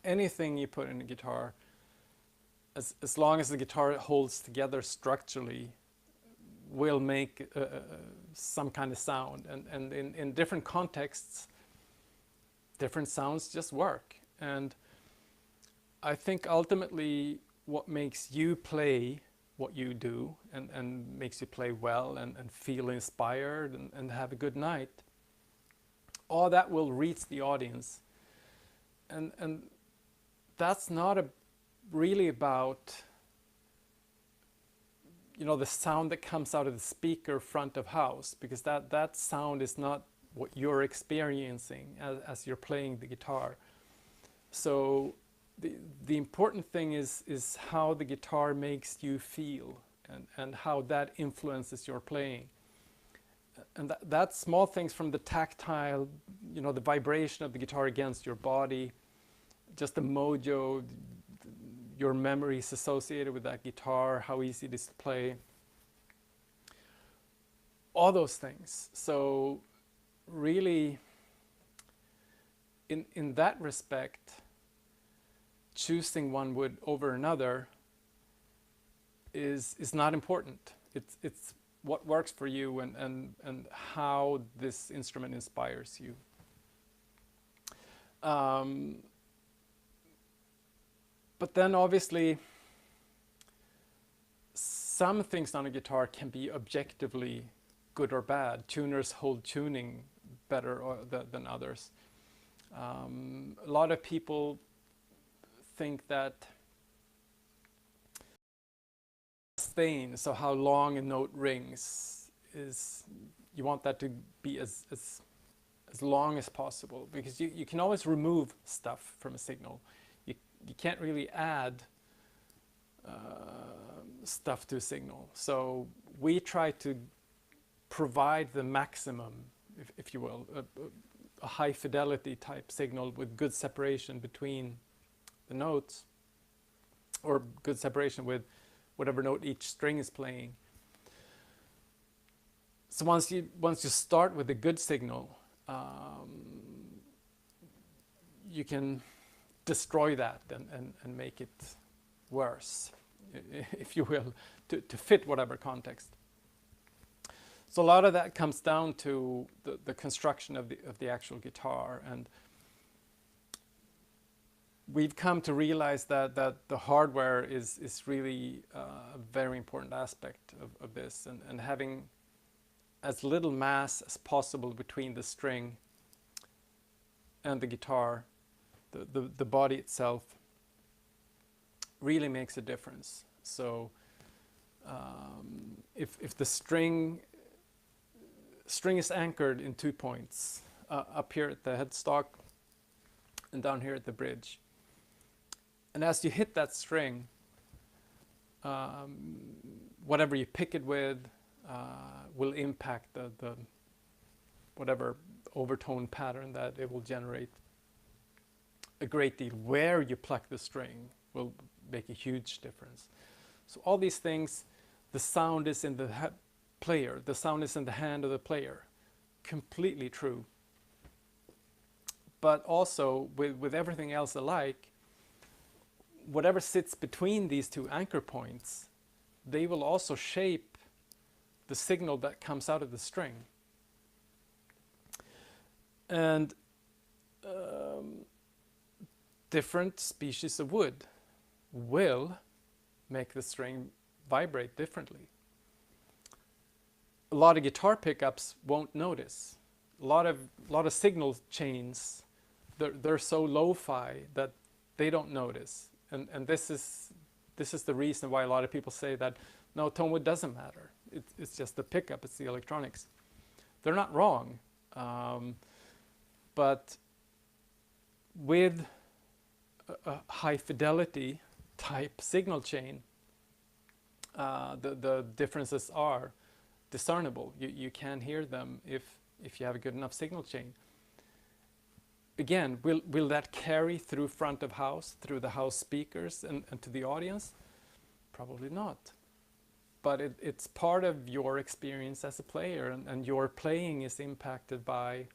Anything you put in a guitar, as long as the guitar holds together structurally, will make some kind of sound. And in different contexts, different sounds just work. And I think ultimately what makes you play what you do and makes you play well and feel inspired and have a good night, all that will reach the audience. And that's not really about, you know, the sound that comes out of the speaker front of house, because that sound is not what you're experiencing as you're playing the guitar. So the important thing is how the guitar makes you feel and how that influences your playing. And that's small things from the tactile, you know, the vibration of the guitar against your body, just the mojo, your memories associated with that guitar, how easy it is to play, all those things. So really, in that respect, choosing one wood over another is not important. It's what works for you and how this instrument inspires you. But then obviously some things on a guitar can be objectively good or bad. Tuners hold tuning better than others. A lot of people think that sustain, so how long a note rings, is you want that to be as long as possible, because you can always remove stuff from a signal. You can't really add stuff to a signal. So we try to provide the maximum, if you will, a high fidelity type signal with good separation between the notes, or good separation with whatever note each string is playing. So once you start with a good signal, you can destroy that and make it worse, if you will, to fit whatever context. So a lot of that comes down to the construction of the actual guitar, and we've come to realize that the hardware is really a very important aspect of this, and having as little mass as possible between the string and the guitar, the body itself, really makes a difference. So if the string is anchored in 2 points, up here at the headstock and down here at the bridge, and as you hit that string, whatever you pick it with will impact the whatever overtone pattern that it will generate a great deal. Where you pluck the string will make a huge difference. So all these things, the sound is in the player, the sound is in the hand of the player. Completely true. But also, with everything else alike, whatever sits between these two anchor points, they will also shape the signal that comes out of the string. And different species of wood will make the string vibrate differently. A lot of guitar pickups won't notice. A lot of signal chains, they're so lo-fi that they don't notice. And this is the reason why a lot of people say that no, tone wood doesn't matter. It's just the pickup, it's the electronics. They're not wrong, but with a high fidelity type signal chain, the differences are discernible. You can hear them if you have a good enough signal chain. Again, will that carry through front of house, through the house speakers and to the audience? Probably not. But it's part of your experience as a player, and your playing is impacted by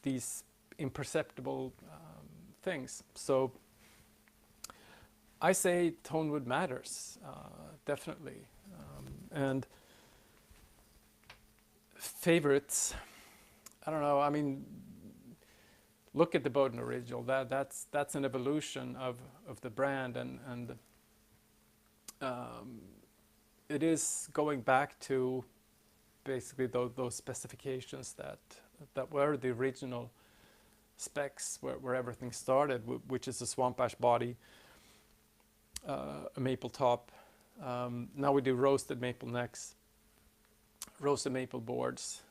these imperceptible things. So I say tone wood matters, definitely. And favorites, I don't know, I mean, look at the Bowden original. That's an evolution of the brand, and it is going back to basically those specifications that were the original specs, where everything started, which is a swamp ash body, a maple top. Now we do roasted maple necks, roasted maple boards.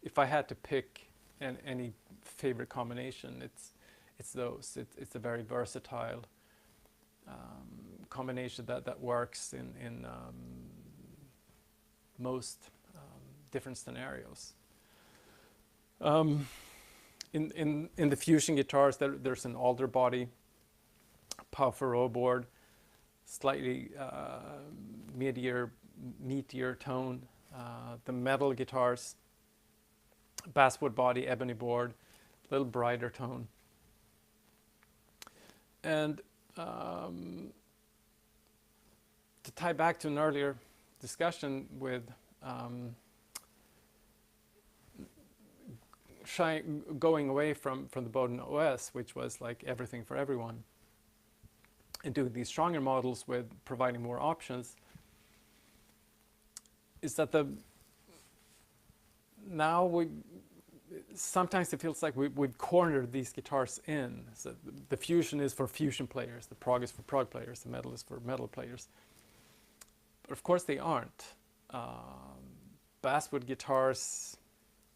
If I had to pick any favorite combination, it's those. It's a very versatile combination that works in most different scenarios. In the fusion guitars, there's an alder body, powerful row board, slightly meatier tone. The metal guitars, basswood body, ebony board, a little brighter tone. And to tie back to an earlier discussion with going away from the Bowden OS, which was like everything for everyone, and doing these stronger models with providing more options, is that sometimes it feels like we've cornered these guitars in. So the fusion is for fusion players, the prog is for prog players, the metal is for metal players. But of course they aren't. Basswood guitars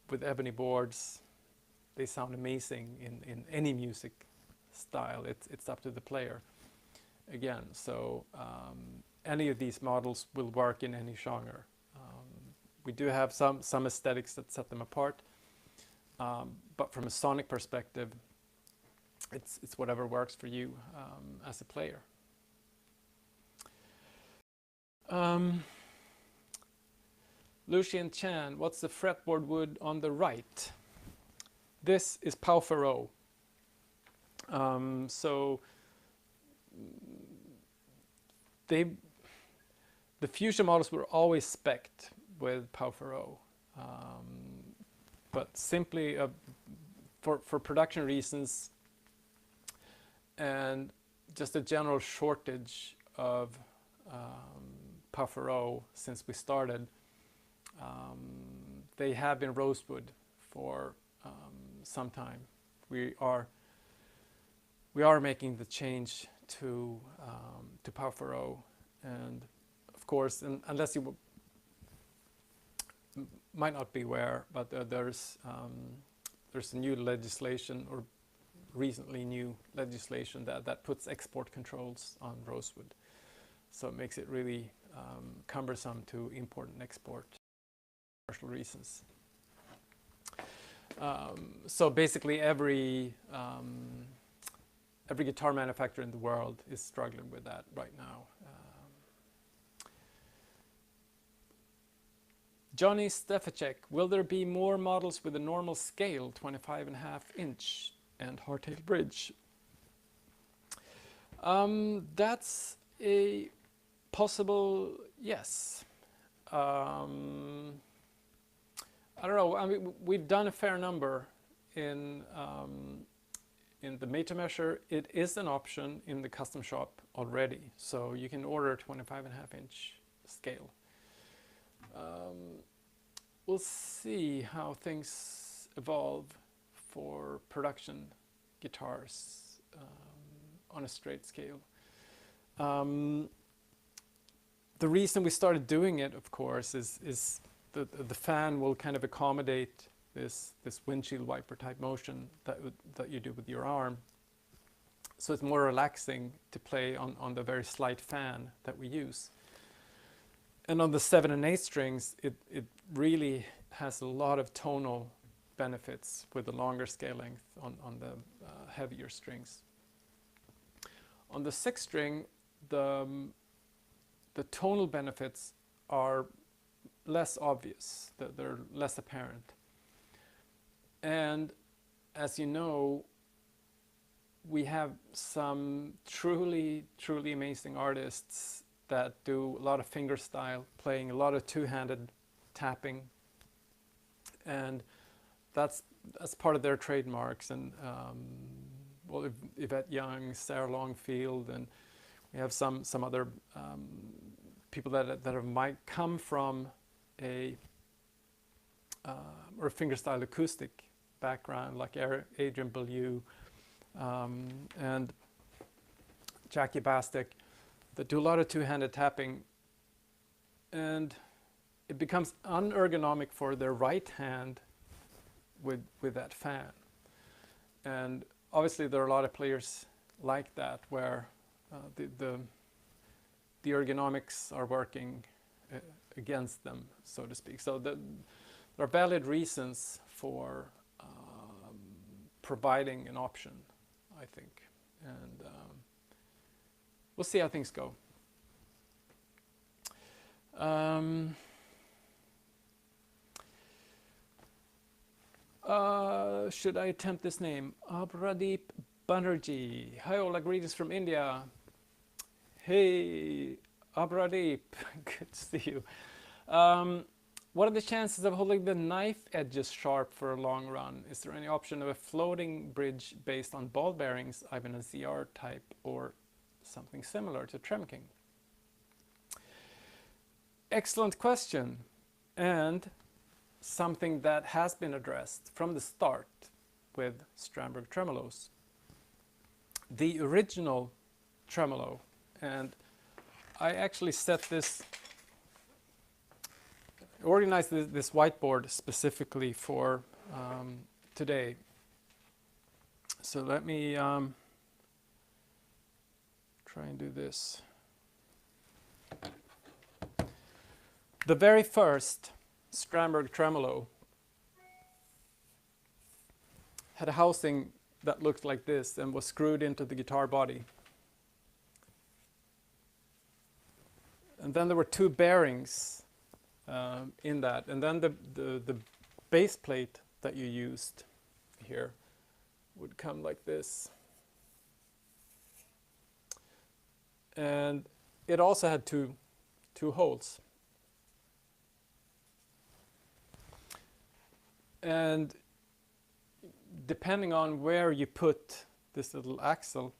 with ebony boards, they sound amazing in any music style. It's up to the player. Again, so any of these models will work in any genre. We do have some aesthetics that set them apart, But from a sonic perspective, it's whatever works for you as a player. Lucian Chan, what's the fretboard wood on the right? This is Pau Ferrot. So the Fusion models were always spec'd with Pau Ferrot, but simply for production reasons and just a general shortage of Pau Ferrot since we started. They have been rosewood for some time. We are making the change to Pau Ferrot, and of course, unless you might not be aware, but there's a new legislation, or recently new legislation that puts export controls on rosewood, so it makes it really cumbersome to import and export for commercial reasons. So basically every guitar manufacturer in the world is struggling with that right now. Johnny Stefacek, will there be more models with a normal scale, 25.5 inch and hardtail bridge? That's a possible yes. I don't know. I mean, we've done a fair number in the made to measure. It is an option in the custom shop already, so you can order a 25.5 inch scale. We'll see how things evolve for production guitars on a straight scale. The reason we started doing it, of course, is the fan will kind of accommodate this windshield wiper type motion that you do with your arm. So it's more relaxing to play on the very slight fan that we use. And on the 7 and 8 strings, it really has a lot of tonal benefits with the longer scale length on the heavier strings. On the 6 string, the tonal benefits are less obvious, they're less apparent. And as you know, we have some truly amazing artists that do a lot of fingerstyle playing, a lot of two-handed tapping, and that's part of their trademarks. And well, Yvette Young, Sarah Longfield, and we have some other people that might come from a or fingerstyle acoustic background, like Adrian Bellew and Jackie Bastek, that do a lot of two-handed tapping, and it becomes unergonomic for their right hand with that fan. And obviously there are a lot of players like that where the ergonomics are working against them, so to speak. So there are valid reasons for providing an option, I think, and we'll see how things go. Should I attempt this name? Abradip Banerjee. Hi Ola, greetings from India. Hey Abradip, good to see you. What are the chances of holding the knife edges sharp for a long run? Is there any option of a floating bridge based on ball bearings, Ivan and ZR type, or something similar to Tremking? Excellent question, and something that has been addressed from the start with Strandberg tremolos. The original tremolo, and I actually set this, organized this whiteboard specifically for today. So let me try and do this. The very first Strandberg tremolo had a housing that looked like this and was screwed into the guitar body. And then there were two bearings in that. And then the base plate that you used here would come like this. And it also had two holes. And depending on where you put this little axle,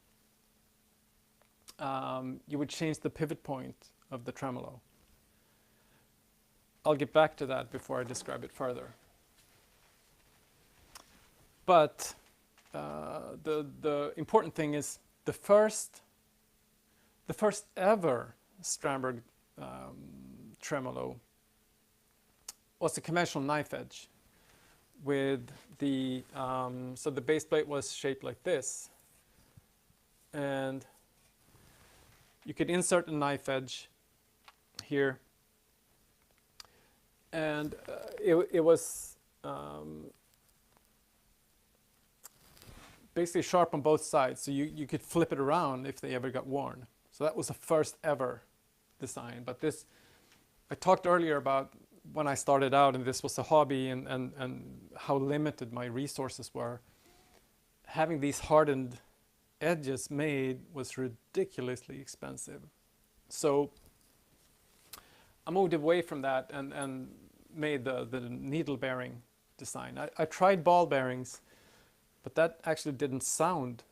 you would change the pivot point of the tremolo. I'll get back to that before I describe it further. But the important thing is the first ever Strandberg tremolo was a conventional knife edge with the so the base plate was shaped like this, and you could insert a knife edge here, and it was basically sharp on both sides, so you could flip it around if they ever got worn. So that was the first ever design. But this, I talked earlier about when I started out and this was a hobby and how limited my resources were. Having these hardened edges made was ridiculously expensive. So I moved away from that and made the needle bearing design. I tried ball bearings, but that actually didn't sound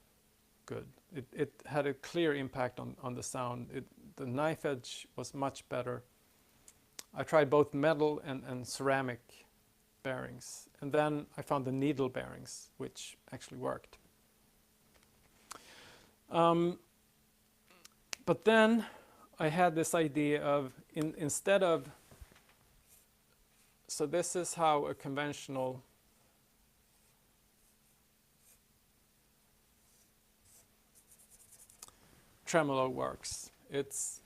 good. It had a clear impact on the sound. The knife edge was much better. I tried both metal and ceramic bearings, and then I found the needle bearings, which actually worked. But then I had this idea of, instead of, so this is how a conventional tremolo works. It's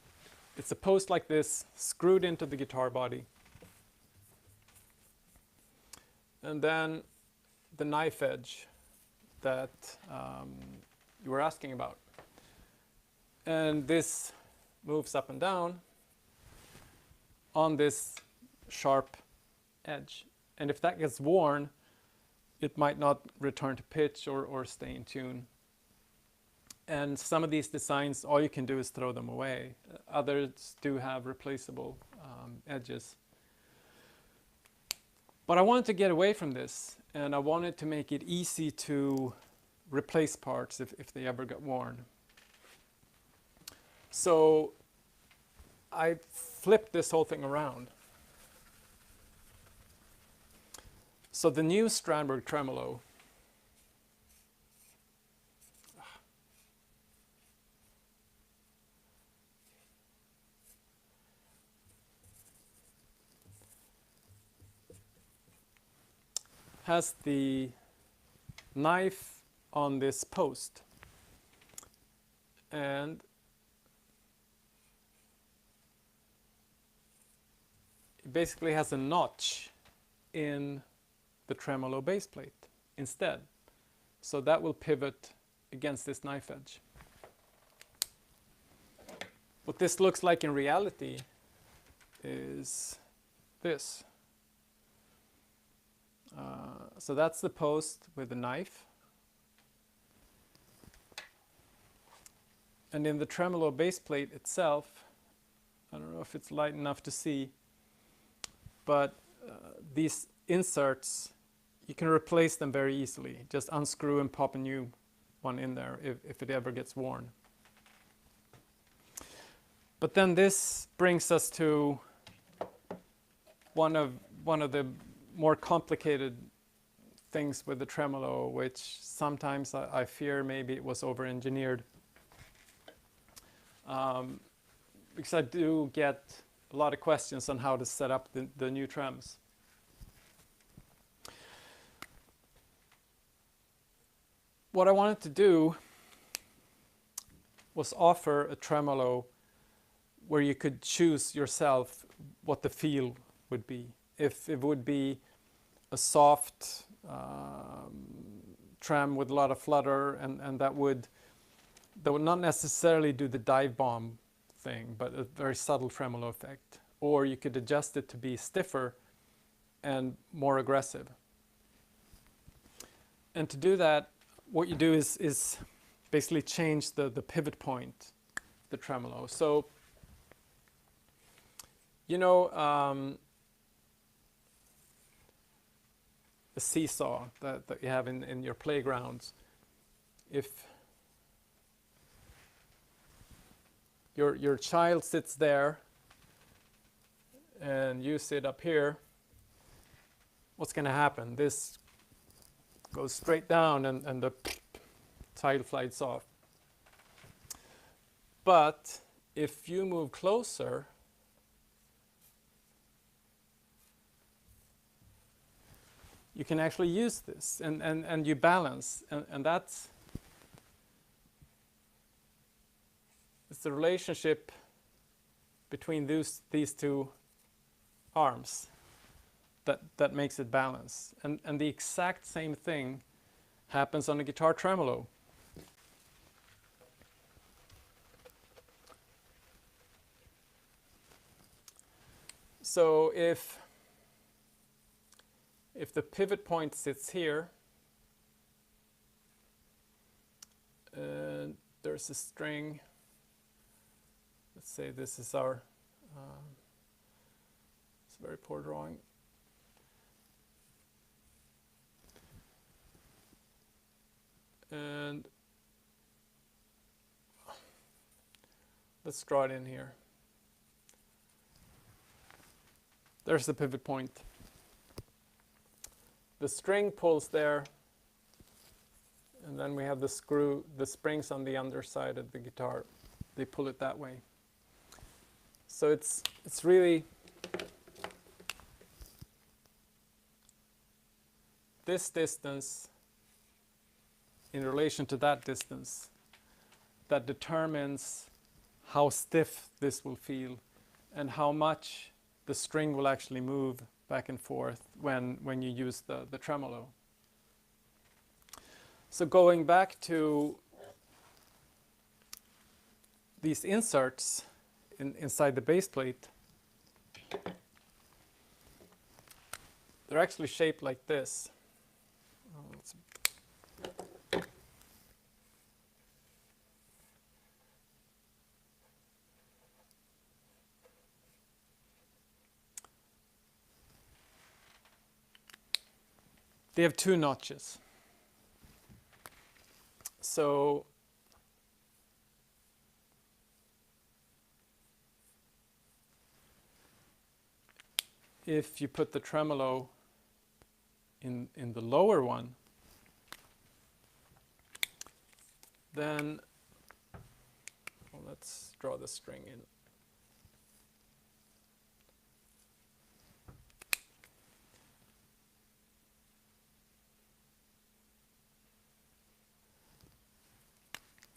a post like this, screwed into the guitar body. And then the knife edge that you were asking about. And this moves up and down on this sharp edge. And if that gets worn, it might not return to pitch or stay in tune. And some of these designs, all you can do is throw them away. Others do have replaceable edges. But I wanted to get away from this, and I wanted to make it easy to replace parts if they ever got worn. So I flipped this whole thing around. So the new Strandberg tremolo has the knife on this post, and it basically has a notch in the tremolo base plate instead. So that will pivot against this knife edge. What this looks like in reality is this. So that's the post with the knife. And in the tremolo base plate itself, I don't know if it's light enough to see, but these inserts, you can replace them very easily. Just unscrew and pop a new one in there if it ever gets worn. But then this brings us to one of the more complicated things with the tremolo, which sometimes I fear maybe it was over-engineered. Because I do get a lot of questions on how to set up the new trems. What I wanted to do was offer a tremolo where you could choose yourself what the feel would be. If it would be a soft trem with a lot of flutter, and that would not necessarily do the dive bomb thing, but a very subtle tremolo effect. Or you could adjust it to be stiffer and more aggressive. And to do that, what you do is basically change the pivot point, the tremolo. So, you know, the seesaw that you have in your playgrounds. If your child sits there and you sit up here, what's going to happen? This goes straight down and the tile flies off. But if you move closer, you can actually use this and you balance, and that's it's the relationship between these two arms that makes it balance. And the exact same thing happens on a guitar tremolo. So if the pivot point sits here, and there's a string, let's say this is our, it's a very poor drawing. And let's draw it in here. There's the pivot point. The string pulls there, and then we have the springs on the underside of the guitar. They pull it that way. So it's really this distance in relation to that distance that determines how stiff this will feel and how much the string will actually move back and forth when you use the tremolo. So going back to these inserts inside the base plate, they're actually shaped like this. They have two notches. So if you put the tremolo in the lower one, then well, let's draw the string in.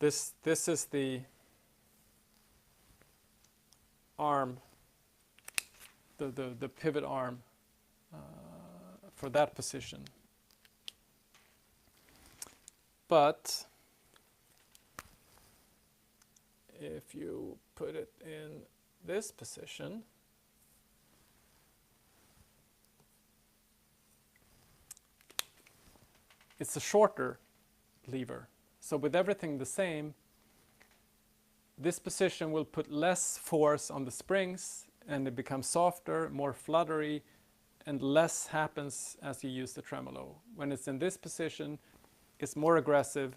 This is the arm, the pivot arm for that position. But if you put it in this position, it's a shorter lever. So with everything the same, this position will put less force on the springs and it becomes softer, more fluttery, and less happens as you use the tremolo. When it's in this position, it's more aggressive.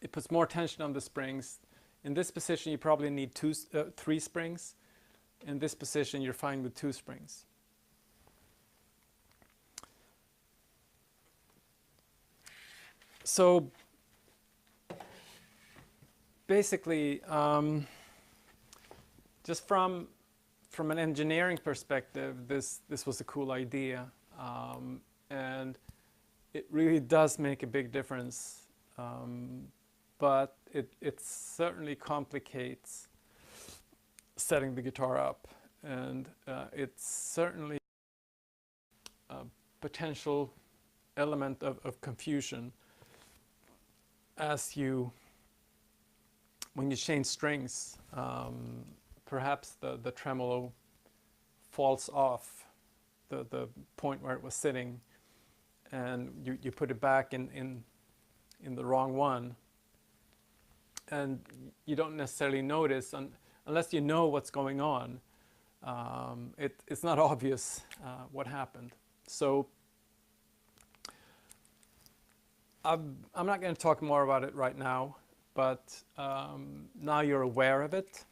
It puts more tension on the springs. In this position, you probably need 3 springs. In this position, you're fine with 2 springs. So basically, just from an engineering perspective, this was a cool idea, and it really does make a big difference. But it certainly complicates setting the guitar up, and it's certainly a potential element of confusion as when you change strings. Perhaps the tremolo falls off the point where it was sitting, and you put it back in the wrong one, and you don't necessarily notice unless you know what's going on. It's not obvious what happened. So I'm not going to talk more about it right now, but now you're aware of it.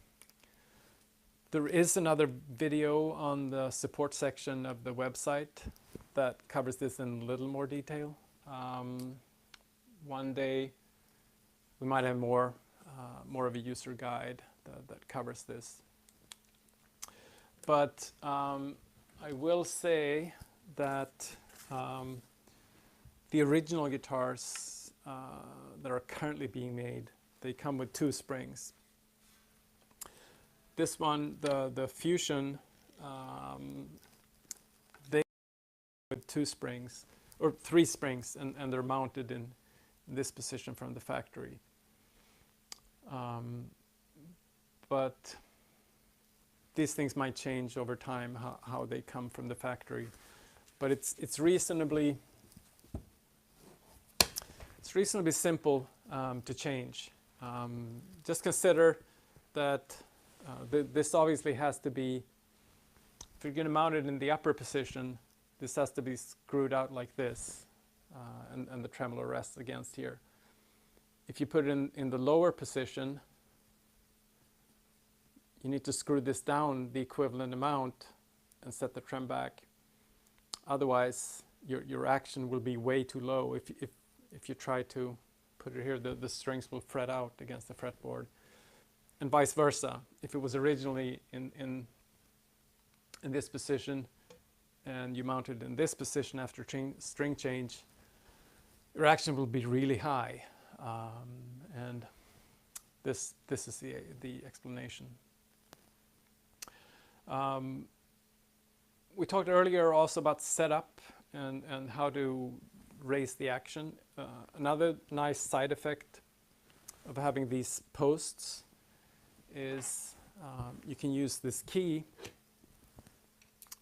There is another video on the support section of the website that covers this in a little more detail. One day we might have more of a user guide that covers this. But I will say that the original guitars that are currently being made, they come with 2 springs. This one, the Fusion, they come with 2 springs, or 3 springs, and they're mounted in this position from the factory. But these things might change over time, how they come from the factory. But it's reasonably simple to change. Just consider that this obviously has to be, if you're going to mount it in the upper position, this has to be screwed out like this, and the tremolo rests against here. If you put it in the lower position, you need to screw this down the equivalent amount and set the trem back. Otherwise, your action will be way too low. If you try to put it here, the strings will fret out against the fretboard, and vice versa. If it was originally in this position and you mount it in this position after string change, your action will be really high, and this is the explanation. We talked earlier also about setup and how to raise the action. Another nice side effect of having these posts is you can use this key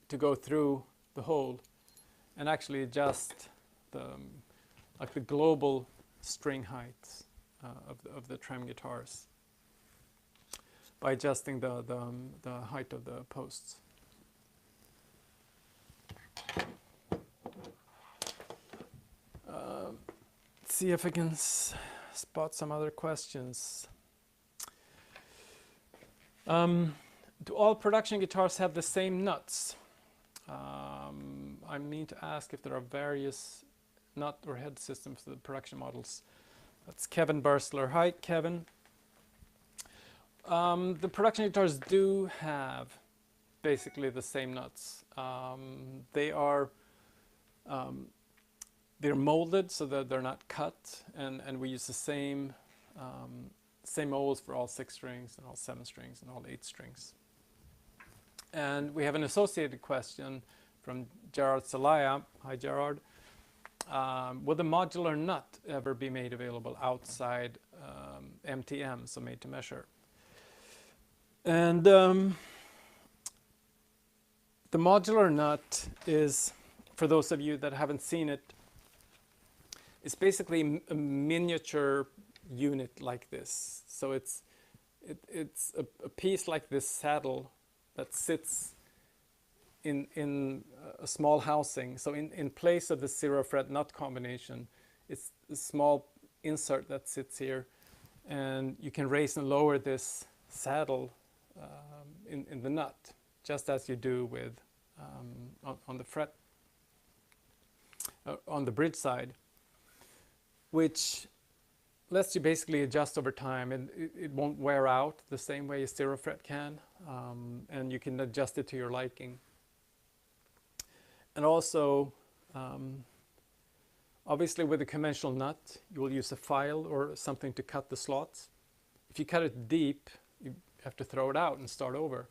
to go through the hole and actually adjust the global string heights of the trem guitars by adjusting the height of the posts. Let's see if I can spot some other questions. Do all production guitars have the same nuts? I mean to ask if there are various nut or head systems for the production models. That's Kevin Bursler. Hi, Kevin. The production guitars do have basically the same nuts. They're molded so that they're not cut, and we use the same molds for all 6 strings and all 7 strings and all 8 strings. And we have an associated question from Gerard Salaya. Hi, Gerard. Will the modular nut ever be made available outside MTM, so made to measure? And the modular nut is, for those of you that haven't seen it, it's basically a miniature unit like this. So it's a piece like this saddle that sits in a small housing. So in place of the 0 fret nut combination, it's a small insert that sits here, and you can raise and lower this saddle in the nut, just as you do with on the fret on the bridge side, which lets you basically adjust over time, and it won't wear out the same way a 0 fret can, and you can adjust it to your liking. And also, obviously with a conventional nut, you will use a file or something to cut the slots. If you cut it deep, you have to throw it out and start over.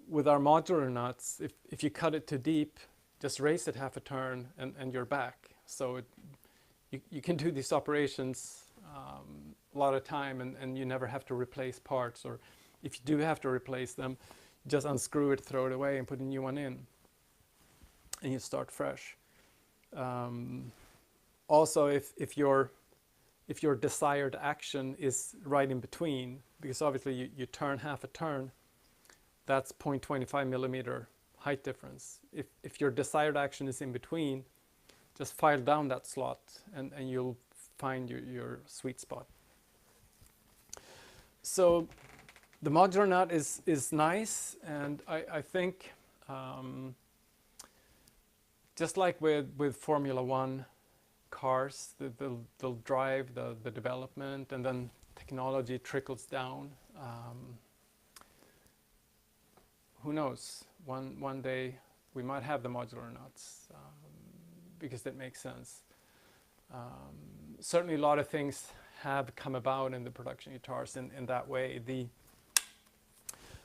With our modular nuts, if you cut it too deep, just raise it half a turn and you're back. So you can do these operations a lot of time, and you never have to replace parts, or if you do have to replace them, just unscrew it, throw it away, and put a new one in, and you start fresh. Also, if your desired action is right in between, because obviously you turn half a turn, that's 0.25 millimeter height difference. If your desired action is in between, just file down that slot and you'll find your sweet spot. So the modular nut is nice, and I think just like with Formula One cars, they'll drive the development, and then technology trickles down. Who knows? One day we might have the modular nuts, because it makes sense. Certainly a lot of things have come about in the production guitars in that way.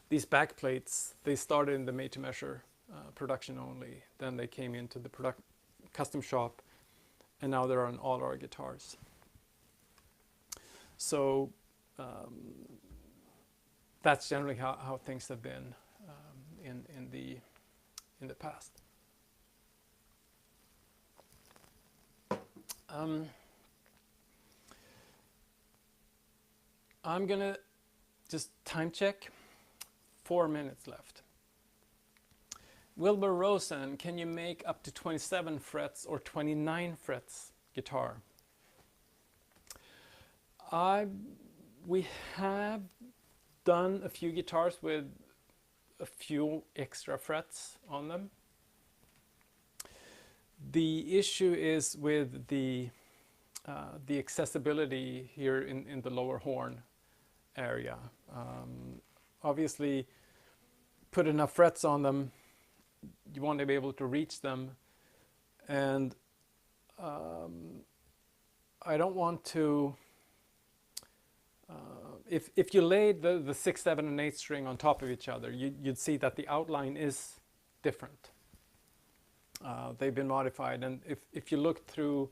These back plates, they started in the made-to-measure production only. Then they came into the custom shop, and now they're on all our guitars. So that's generally how things have been in the past. I'm gonna just time check. 4 minutes left. Wilbur Rosen, can you make up to 27 frets or 29 frets guitar? We have done a few guitars with a few extra frets on them. The issue is with the accessibility here in the lower horn area. Obviously, put enough frets on them, you want to be able to reach them, and I don't want to. If you laid the 6, 7, and 8 string on top of each other, you'd see that the outline is different. They've been modified, and if you look through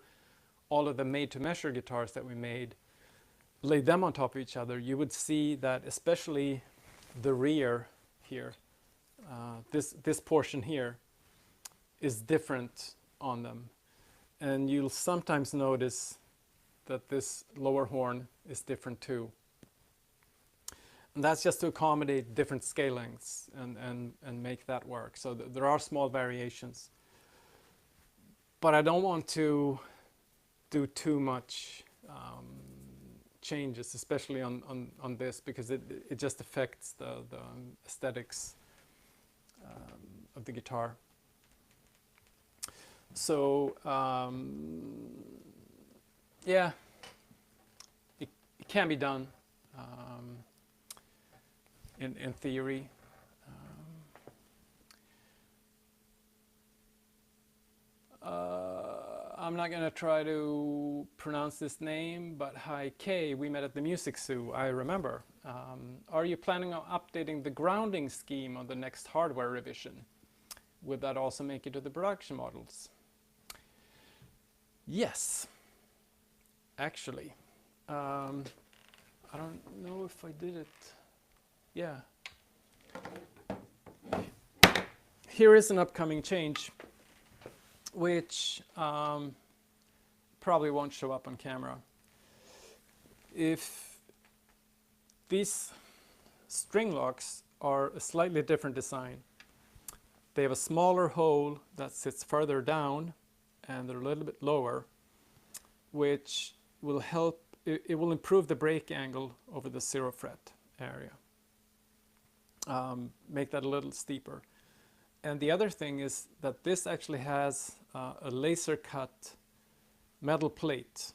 all of the made-to-measure guitars that we made, lay them on top of each other, you would see that especially the rear here, this portion here, is different on them, and you'll sometimes notice that this lower horn is different too. And that's just to accommodate different scale lengths and make that work. So there are small variations. But I don't want to do too much changes, especially on this, because it just affects the aesthetics of the guitar. So yeah, it can be done in theory. I'm not going to try to pronounce this name, but hi Kay, we met at the Music Zoo, I remember. Are you planning on updating the grounding scheme on the next hardware revision? Would that also make it to the production models? Yes, actually. I don't know if I did it. Yeah. Here is an upcoming change, which probably won't show up on camera. If these string locks are a slightly different design, they have a smaller hole that sits further down, and they're a little bit lower, which will help, it will improve the break angle over the 0 fret area. Make that a little steeper. And the other thing is that this actually has a laser cut metal plate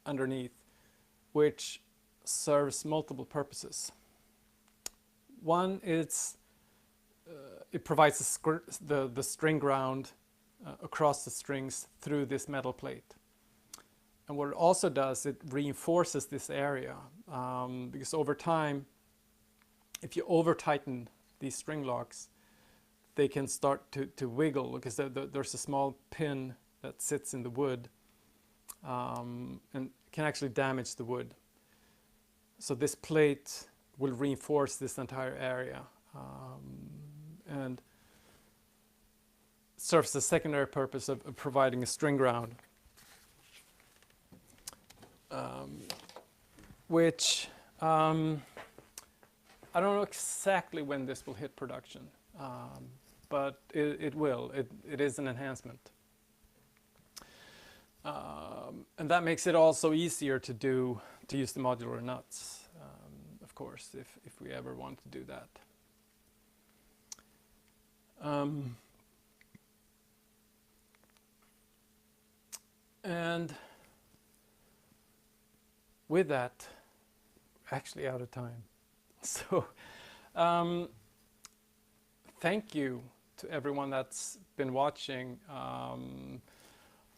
underneath, which serves multiple purposes. One is it provides the string ground across the strings through this metal plate. And what it also does, it reinforces this area, because over time, if you over tighten these string locks, they can start to wiggle, because there's a small pin that sits in the wood and can actually damage the wood. So this plate will reinforce this entire area and serves the secondary purpose of providing a string ground, which I don't know exactly when this will hit production, but it will. It is an enhancement. And that makes it also easier to use the modular nuts, of course, if we ever want to do that. And with that, actually out of time. So thank you to everyone that's been watching.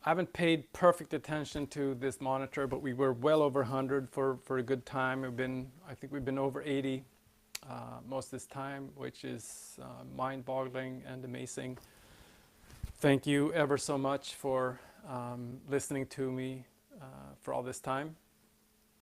I haven't paid perfect attention to this monitor, but we were well over 100 for a good time. I think we've been over 80 most of this time, which is mind-boggling and amazing. Thank you ever so much for listening to me for all this time.